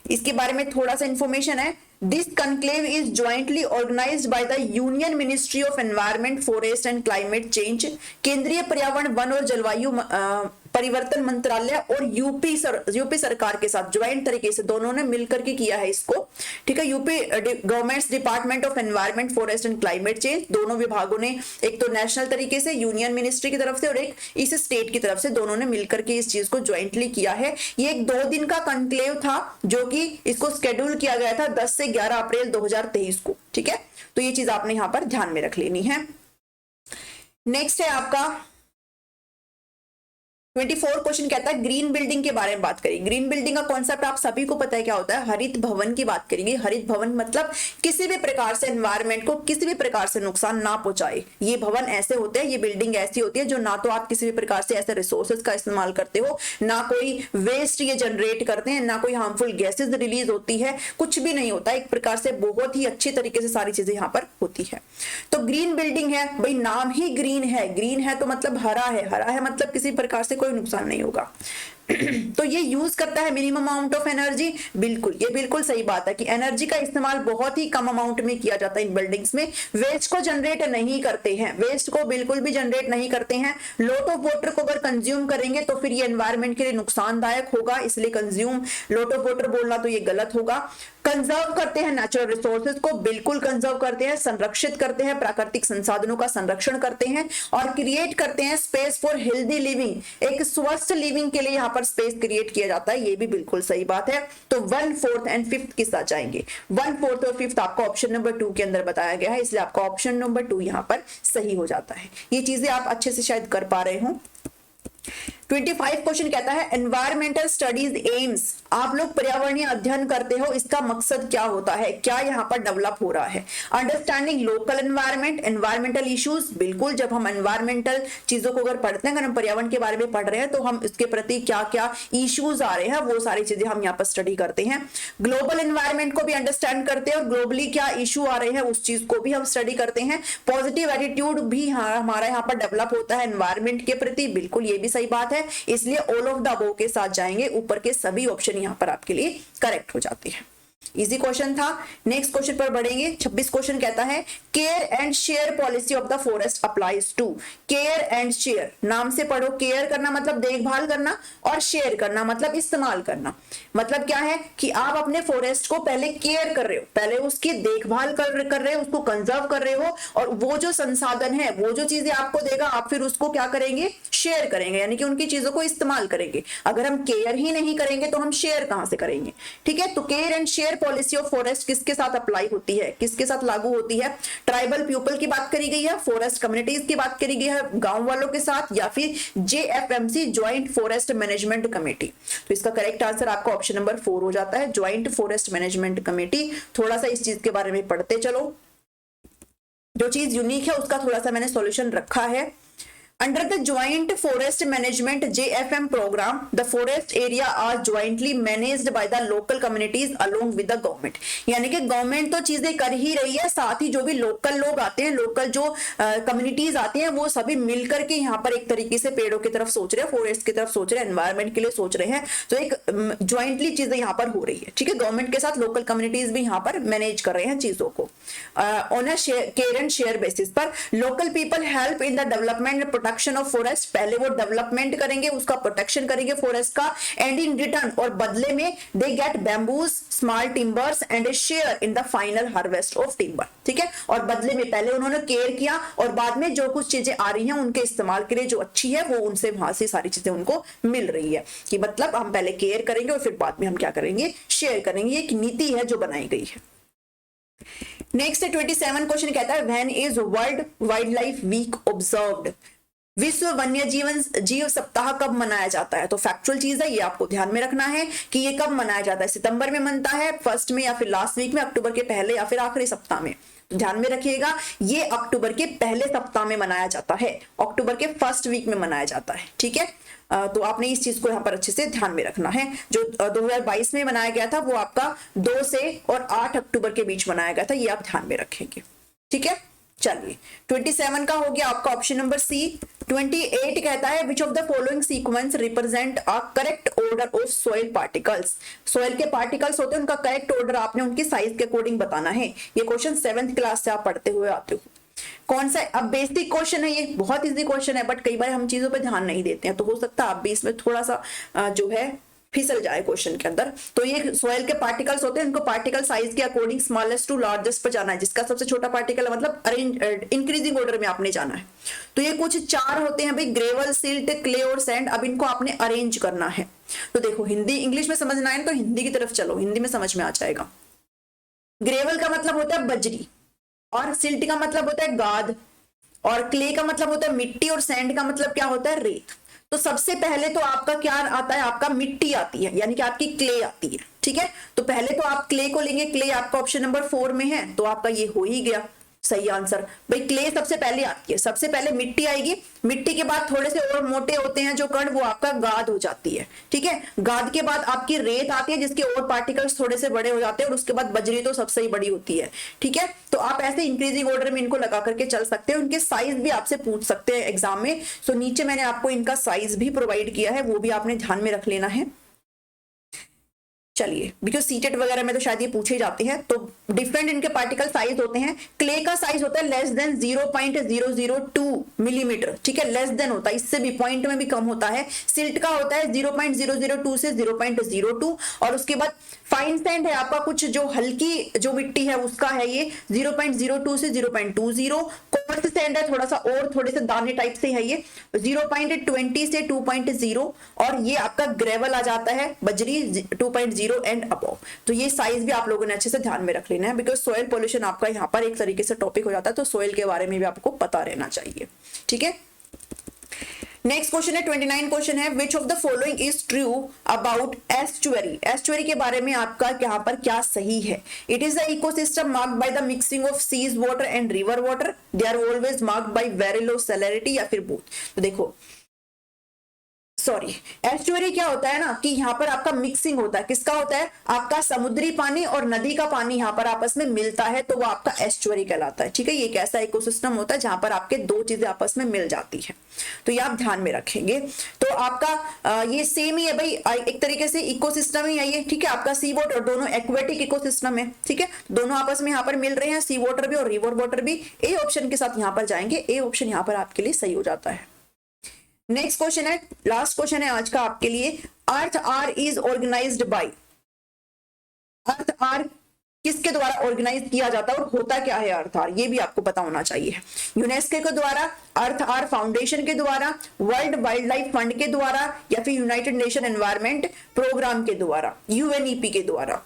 इसके बारे में थोड़ा सा इंफॉर्मेशन है। This conclave is jointly organised by the union ministry of environment, forest and climate change, केंद्रीय पर्यावरण, वन और जलवायु परिवर्तन मंत्रालय और यूपी सरकार के साथ ज्वाइंट तरीके से दोनों ने मिलकर के किया है इसको। ठीक है, UP governments department of environment, forest and climate change, दोनों विभागों ने, एक तो नेशनल तरीके से यूनियन मिनिस्ट्री की तरफ से और एक इस स्टेट की तरफ से, दोनों ने मिलकर के इस चीज को ज्वाइंटली किया है। ये एक 2 दिन का कॉन्क्लेव था जो कि इसको शेड्यूल किया गया था 10 से 11 अप्रैल 2023 को। ठीक है, तो ये चीज आपने यहां पर ध्यान में रख लेनी है। नेक्स्ट है आपका 24 क्वेश्चन, कहता है ग्रीन बिल्डिंग के बारे में बात करेंगे। ग्रीन बिल्डिंग का कॉन्सेप्ट आप सभी को पता है क्या होता है, हरित भवन की बात करेंगे। हरित भवन मतलब किसी भी प्रकार से एनवायरनमेंट को किसी भी प्रकार से नुकसान ना पहुंचाए। ये भवन ऐसे होते हैं, ये बिल्डिंग ऐसी होती है जो ना तो आप किसी भी प्रकार से ऐसे रिसोर्सेज का इस्तेमाल करते हो, ना कोई वेस्ट ये जनरेट करते हैं, ना कोई हार्मफुल गैसेज रिलीज होती है, कुछ भी नहीं होता। एक प्रकार से बहुत ही अच्छी तरीके से सारी चीजें यहाँ पर होती है। तो ग्रीन बिल्डिंग है भाई, नाम ही ग्रीन है। ग्रीन है तो मतलब हरा है, हरा है मतलब किसी प्रकार से कोई नुकसान नहीं होगा। तो ये यूज करता है मिनिमम अमाउंट ऑफ एनर्जी। बिल्कुल, ये बिल्कुल सही बात है कि एनर्जी का इस्तेमाल बहुत ही कम अमाउंट में किया जाता है इन बिल्डिंग्स में। वेस्ट को जनरेट नहीं करते हैं, वेस्ट को बिल्कुल भी जनरेट नहीं करते हैं। लॉट ऑफ वाटर को अगर कंज्यूम करेंगे तो फिर ये एनवायरनमेंट के लिए नुकसानदायक होगा, इसलिए कंज्यूम लॉट ऑफ वाटर बोलना तो ये गलत होगा। कंजर्व करते हैं नेचुरल रिसोर्सेज को, बिल्कुल कंजर्व करते हैं, संरक्षित करते हैं, प्राकृतिक संसाधनों का संरक्षण करते हैं और क्रिएट करते हैं स्पेस फॉर हेल्दी लिविंग। एक स्वस्थ लिविंग के लिए यहाँ पर स्पेस क्रिएट किया जाता है, ये भी बिल्कुल सही बात है। तो 1, 4 एंड 5 के साथ जाएंगे। 1, 4 और 5 आपका ऑप्शन नंबर 2 के अंदर बताया गया है, इसलिए आपका ऑप्शन नंबर 2 यहाँ पर सही हो जाता है। ये चीजें आप अच्छे से शायद कर पा रहे हो। 25 क्वेश्चन कहता है एनवायरमेंटल स्टडीज एम्स, आप लोग पर्यावरणीय अध्ययन करते हो, इसका मकसद क्या होता है, क्या यहाँ पर डेवलप हो रहा है? Understanding local environment, environmental issues. बिल्कुल, जब हम एनवायरमेंटल चीजों को अगर पढ़ते हैं, अगर हम पर्यावरण के बारे में पढ़ रहे हैं तो हम इसके प्रति क्या क्या इश्यूज आ रहे हैं वो सारी चीजें हम यहाँ पर स्टडी करते हैं। ग्लोबल एनवायरमेंट को भी अंडरस्टैंड करते हैं और ग्लोबली क्या इशू आ रहे हैं उस चीज को भी हम स्टडी करते हैं। पॉजिटिव एटीट्यूड भी हमारा यहाँ पर डेवलप होता है एनवायरमेंट के प्रति। बिल्कुल, ये भी सही बात है, इसलिए ऑल ऑफ द अबव के साथ जाएंगे। ऊपर के सभी ऑप्शन यहां पर आपके लिए करेक्ट हो जाते हैं। इजी क्वेश्चन था। नेक्स्ट क्वेश्चन पर बढ़ेंगे। 26 क्वेश्चन कहता है care and share policy of the forest applies to. Care and share, नाम से पढ़ो। केयर करना मतलब देखभाल करना और शेयर करना मतलब इस्तेमाल करना। मतलब क्या है कि आप अपने फॉरेस्ट को पहले केयर कर रहे हो, पहले उसकी देखभाल कर रहे हो, उसको कंजर्व कर रहे हो और वो जो संसाधन है, वो जो चीजें आपको देगा, आप फिर उसको क्या करेंगे, शेयर करेंगे, यानी कि उनकी चीजों को इस्तेमाल करेंगे। अगर हम केयर ही नहीं करेंगे तो हम शेयर कहां से करेंगे? ठीक है, तो care and share policy of forest किसके साथ अप्लाई होती है, किसके साथ लागू होती है? ट्राइबल पीपल की बात करी गई है, फॉरेस्ट कम्युनिटीज की बात करी गई है, गांव वालों के साथ, या फिर JFMC joint forest management committee. तो इसका करेक्ट आंसर आपका ऑप्शन नंबर 4 हो जाता है, ज्वाइंट फॉरेस्ट मैनेजमेंट कमेटी। थोड़ा सा इस चीज के बारे में पढ़ते चलो, जो चीज यूनिक है उसका थोड़ा सा मैंने सॉल्यूशन रखा है। Under the Joint Forest Management JFM program, the forest area are jointly managed by the local communities along with the government। यानी कि गवर्नमेंट तो चीजें कर ही रही है, साथ ही जो भी लोकल लोग आते हैं, लोकल जो कम्युनिटीज आते हैं, वो सभी मिलकर के यहाँ पर एक तरीके से पेड़ों की तरफ सोच रहे हैं, फॉरेस्ट की तरफ सोच रहे हैं, एनवायरमेंट के लिए सोच रहे हैं। तो एक ज्वाइंटली चीजें यहाँ पर हो रही है। ठीक है, गवर्नमेंट के साथ लोकल कम्युनिटीज भी यहाँ पर मैनेज कर रहे हैं चीजों को on a care and share basis पर। Local people help in the development protection of forest, पहले वो डेवलपमेंट करेंगे, उसका प्रोटेक्शन करेंगे फॉरेस्ट का, एंड इन रिटर्न और बदले में they get bamboos, small timbers and A share in the final harvest of timber. ठीक है, और बदले में पहले उन्होंने केयर किया और बाद में जो कुछ चीजें आ रही हैं उनके इस्तेमाल के लिए जो अच्छी है वो उनसे वहां से सारी चीजें उनको मिल रही है, कि मतलब हम पहले केयर करेंगे और फिर बाद में हम क्या करेंगे, शेयर करेंगे। ये एक नीति है जो बनाई गई है। नेक्स्ट 27 क्वेश्चन कहता है when is world wildlife week observed, विश्व वन्य जीव सप्ताह कब मनाया जाता है। तो फैक्चुअल चीज है, ये आपको ध्यान में रखना है कि ये कब मनाया जाता है, सितंबर में मनता है, फर्स्ट में या फिर लास्ट वीक में, अक्टूबर के पहले या फिर आखिरी सप्ताह में। तो ध्यान में रखिएगा ये अक्टूबर के पहले सप्ताह में मनाया जाता है, अक्टूबर के फर्स्ट वीक में मनाया जाता है। ठीक है, तो आपने इस चीज को यहाँ पर अच्छे से ध्यान में रखना है। जो 2022 में मनाया गया था वो आपका 2 से और 8 अक्टूबर के बीच मनाया गया था, ये आप ध्यान में रखेंगे। ठीक है, चलिए 27 का हो गया आपका ऑप्शन नंबर सी। 28 कहता है which of the following sequence represent a correct order of soil particles. Soil के पार्टिकल्स होते हैं, उनका करेक्ट ऑर्डर आपने उनकी साइज के अकॉर्डिंग बताना है। ये क्वेश्चन 7th क्लास से आप पढ़ते हुए आते हो। कौन सा, अब बेसिक क्वेश्चन है, ये बहुत इजी क्वेश्चन है, बट कई बार हम चीजों पे ध्यान नहीं देते हैं, तो हो सकता है आप भी इसमें थोड़ा सा जो है फिसल जाए क्वेश्चन के अंदर। तो ये सॉइल के पार्टिकल्स होते हैं, इनको पार्टिकल साइज के अकॉर्डिंग स्मॉलेस्ट टू लार्जेस्ट पर जाना है, जिसका सबसे छोटा पार्टिकल है मतलब अरेंज इंक्रीजिंग ऑर्डर में आपने जाना है। तो ये कुछ 4 होते हैं भाई, ग्रेवल, सिल्ट, क्ले और सैंड। अब इनको आपने अरेंज करना है। तो देखो हिंदी इंग्लिश में समझना है तो हिंदी की तरफ चलो, हिंदी में समझ में आ जाएगा। ग्रेवल का मतलब होता है बजरी, और सिल्ट का मतलब होता है गाद, और क्ले का मतलब होता है मिट्टी, और सैंड का मतलब क्या होता है, रेत। तो सबसे पहले तो आपका क्या आता है, आपका मिट्टी आती है, यानी कि आपकी क्ले आती है। ठीक है, तो पहले तो आप क्ले को लेंगे, क्ले आपका ऑप्शन नंबर 4 में है, तो आपका ये हो ही गया सही आंसर। भाई क्ले सबसे पहले आती है, सबसे पहले मिट्टी आएगी, मिट्टी के बाद थोड़े से और मोटे होते हैं जो कण, वो आपका गाद हो जाती है। ठीक है, गाद के बाद आपकी रेत आती है, जिसके और पार्टिकल्स थोड़े से बड़े हो जाते हैं, और उसके बाद बजरी तो सबसे ही बड़ी होती है। ठीक है, तो आप ऐसे इंक्रीजिंग ऑर्डर में इनको लगा करके चल सकते हैं। उनके साइज भी आपसे पूछ सकते हैं एग्जाम में, सो नीचे मैंने आपको इनका साइज भी प्रोवाइड किया है, वो भी आपने ध्यान में रख लेना है। चलिए, बिकॉज सीटेट वगैरह में तो शायद ये पूछे जाते हैं। तो डिफरेंट इनके पार्टिकल साइज होते हैं। क्ले का साइज होता है लेस देन 0.002 मिलीमीटर। ठीक है, लेस देन होता है, इससे भी पॉइंट में भी कम होता है। सिल्ट का होता है 0.002 से 0.02, और उसके बाद फाइन सैंड है आपका, कुछ जो हल्की जो मिट्टी है उसका है ये 0.02 से 0.20। कोर्स सैंड है थोड़ा सा और थोड़े से दाने टाइप से है ये 0.20 से 2.0, और ये आपका ग्रेवल आ जाता है बजरी 2.0 एंड अबव। तो ये साइज भी आप लोगों ने अच्छे से ध्यान में रख लेना है, बिकॉज सोयल पोल्यूशन आपका यहाँ पर एक तरीके से टॉपिक हो जाता है, तो सोयल के बारे में भी आपको पता रहना चाहिए। ठीक है, नेक्स्ट क्वेश्चन है 29 क्वेश्चन है which of the following is true about estuary. Estuary के बारे में आपका यहाँ पर क्या सही है। It is the ecosystem marked by the mixing of seas water and river water, they are always marked by very low salinity, या फिर बोथ। तो देखो सॉरी, एस्चुअरी क्या होता है ना कि यहाँ पर आपका मिक्सिंग होता है, किसका होता है, आपका समुद्री पानी और नदी का पानी यहाँ पर आपस में मिलता है, तो वो आपका एस्चुअरी कहलाता है। ठीक है, ये एक ऐसा इकोसिस्टम होता है जहां पर आपके दो चीजें आपस में मिल जाती है, तो ये आप ध्यान में रखेंगे। तो आपका ये सेम ही है भाई, एक तरीके से इकोसिस्टम ही है ये। ठीक है, आपका सी वाटर, दोनों एक्वेटिक इकोसिस्टम है। ठीक है, दोनों आपस में यहाँ पर मिल रहे हैं, सी वाटर भी और रिवर वाटर भी। ए ऑप्शन के साथ यहाँ पर जाएंगे, ए ऑप्शन यहाँ पर आपके लिए सही हो जाता है। नेक्स्ट क्वेश्चन है, लास्ट क्वेश्चन है आज का आपके लिए। Earth hour is organised by, earth hour किसके द्वारा ऑर्गेनाइज किया जाता है और होता क्या है अर्थ आर, ये भी आपको पता होना चाहिए। यूनेस्को के द्वारा, अर्थ आर फाउंडेशन के द्वारा, वर्ल्ड वाइल्ड लाइफ फंड के द्वारा, या फिर यूनाइटेड नेशन एनवायरमेंट प्रोग्राम के द्वारा, यूएनईपी के द्वारा।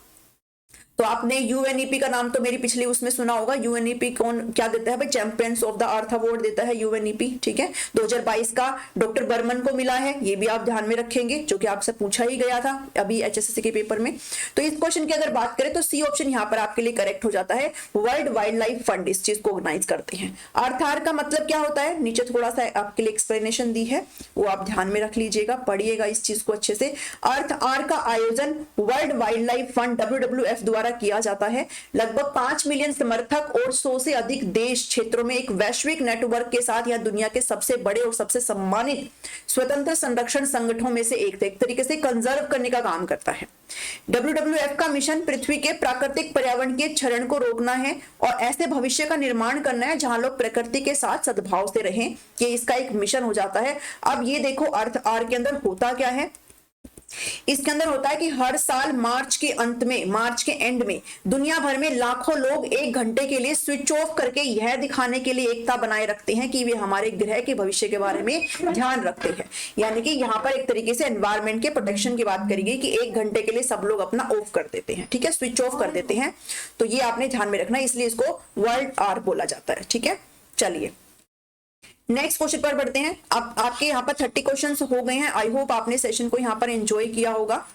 तो आपने यूएनईपी का नाम तो मेरी पिछली उसमें सुना होगा। यूएनईपी कौन क्या देता है भाई, champions of the earth award देता है यूएनईपी। ठीक है, 2022 का डॉक्टर बर्मन को मिला है, ये भी आप ध्यान में रखेंगे, जो कि आपसे पूछा ही गया था अभी एचएसएससी के पेपर में। तो इस क्वेश्चन की अगर बात करें तो सी ऑप्शन यहाँ पर आपके लिए करेक्ट हो जाता है। वर्ल्ड वाइल्ड लाइफ फंड इस चीज को ऑर्गेनाइज करते हैं। अर्थ आर का मतलब क्या होता है, नीचे थोड़ा सा आपके लिए एक्सप्लेनेशन दी है, वो आप ध्यान में रख लीजिएगा, पढ़िएगा इस चीज को अच्छे से। अर्थ आर का आयोजन world wild life fund WWF द्वारा द्वारा किया जाता है। लगभग 5 मिलियन समर्थक और 100 से अधिक देश क्षेत्रों में एक वैश्विक नेटवर्क के साथ यह दुनिया के सबसे बड़े और सबसे सम्मानित स्वतंत्र संरक्षण संगठनों में से एक तरीके से कंजर्व करने का काम करता है। WWF का मिशन पृथ्वी के प्राकृतिक पर्यावरण के क्षरण को रोकना है और ऐसे भविष्य का निर्माण करना है जहां लोग प्रकृति के साथ सद्भाव से रहें। ये इसका एक मिशन हो जाता है। अब ये देखो अर्थ आर के अंदर होता क्या है। इसके अंदर होता है कि हर साल मार्च के अंत में, मार्च के एंड में दुनिया भर में लाखों लोग 1 घंटे के लिए स्विच ऑफ करके यह दिखाने के लिए एकता बनाए रखते हैं कि वे हमारे ग्रह के भविष्य के बारे में ध्यान रखते हैं। यानी कि यहाँ पर एक तरीके से एनवायरमेंट के प्रोटेक्शन की बात करी गई कि 1 घंटे के लिए सब लोग अपना ऑफ कर देते हैं, ठीक है, स्विच ऑफ कर देते हैं। तो ये आपने ध्यान में रखना, इसलिए इसको वर्ल्ड आर बोला जाता है, ठीक है। चलिए नेक्स्ट क्वेश्चन पर बढ़ते हैं। अब आपके यहाँ पर 30 क्वेश्चंस हो गए हैं। आई होप आपने सेशन को यहाँ पर एंजॉय किया होगा।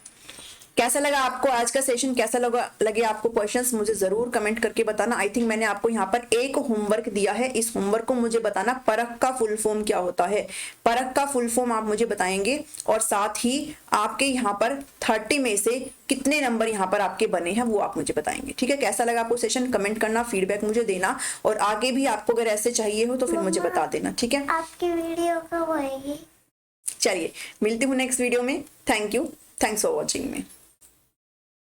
कैसा लगा आपको आज का सेशन, कैसा लगे आपको क्वेश्चंस, मुझे जरूर कमेंट करके बताना। आई थिंक मैंने आपको यहाँ पर एक होमवर्क दिया है। इस होमवर्क को मुझे बताना परख का फुल फॉर्म क्या होता है। परख का फुल फॉर्म आप मुझे बताएंगे और साथ ही आपके यहाँ पर 30 में से कितने नंबर यहाँ पर आपके बने हैं वो आप मुझे बताएंगे, ठीक है। कैसा लगा आपको सेशन, कमेंट करना, फीडबैक मुझे देना और आगे भी आपको अगर ऐसे चाहिए हो तो फिर मुझे बता देना, ठीक है। आपकी वीडियो कब आएगी? चलिए मिलती हूँ नेक्स्ट वीडियो में। Thank you, thanks for watching में।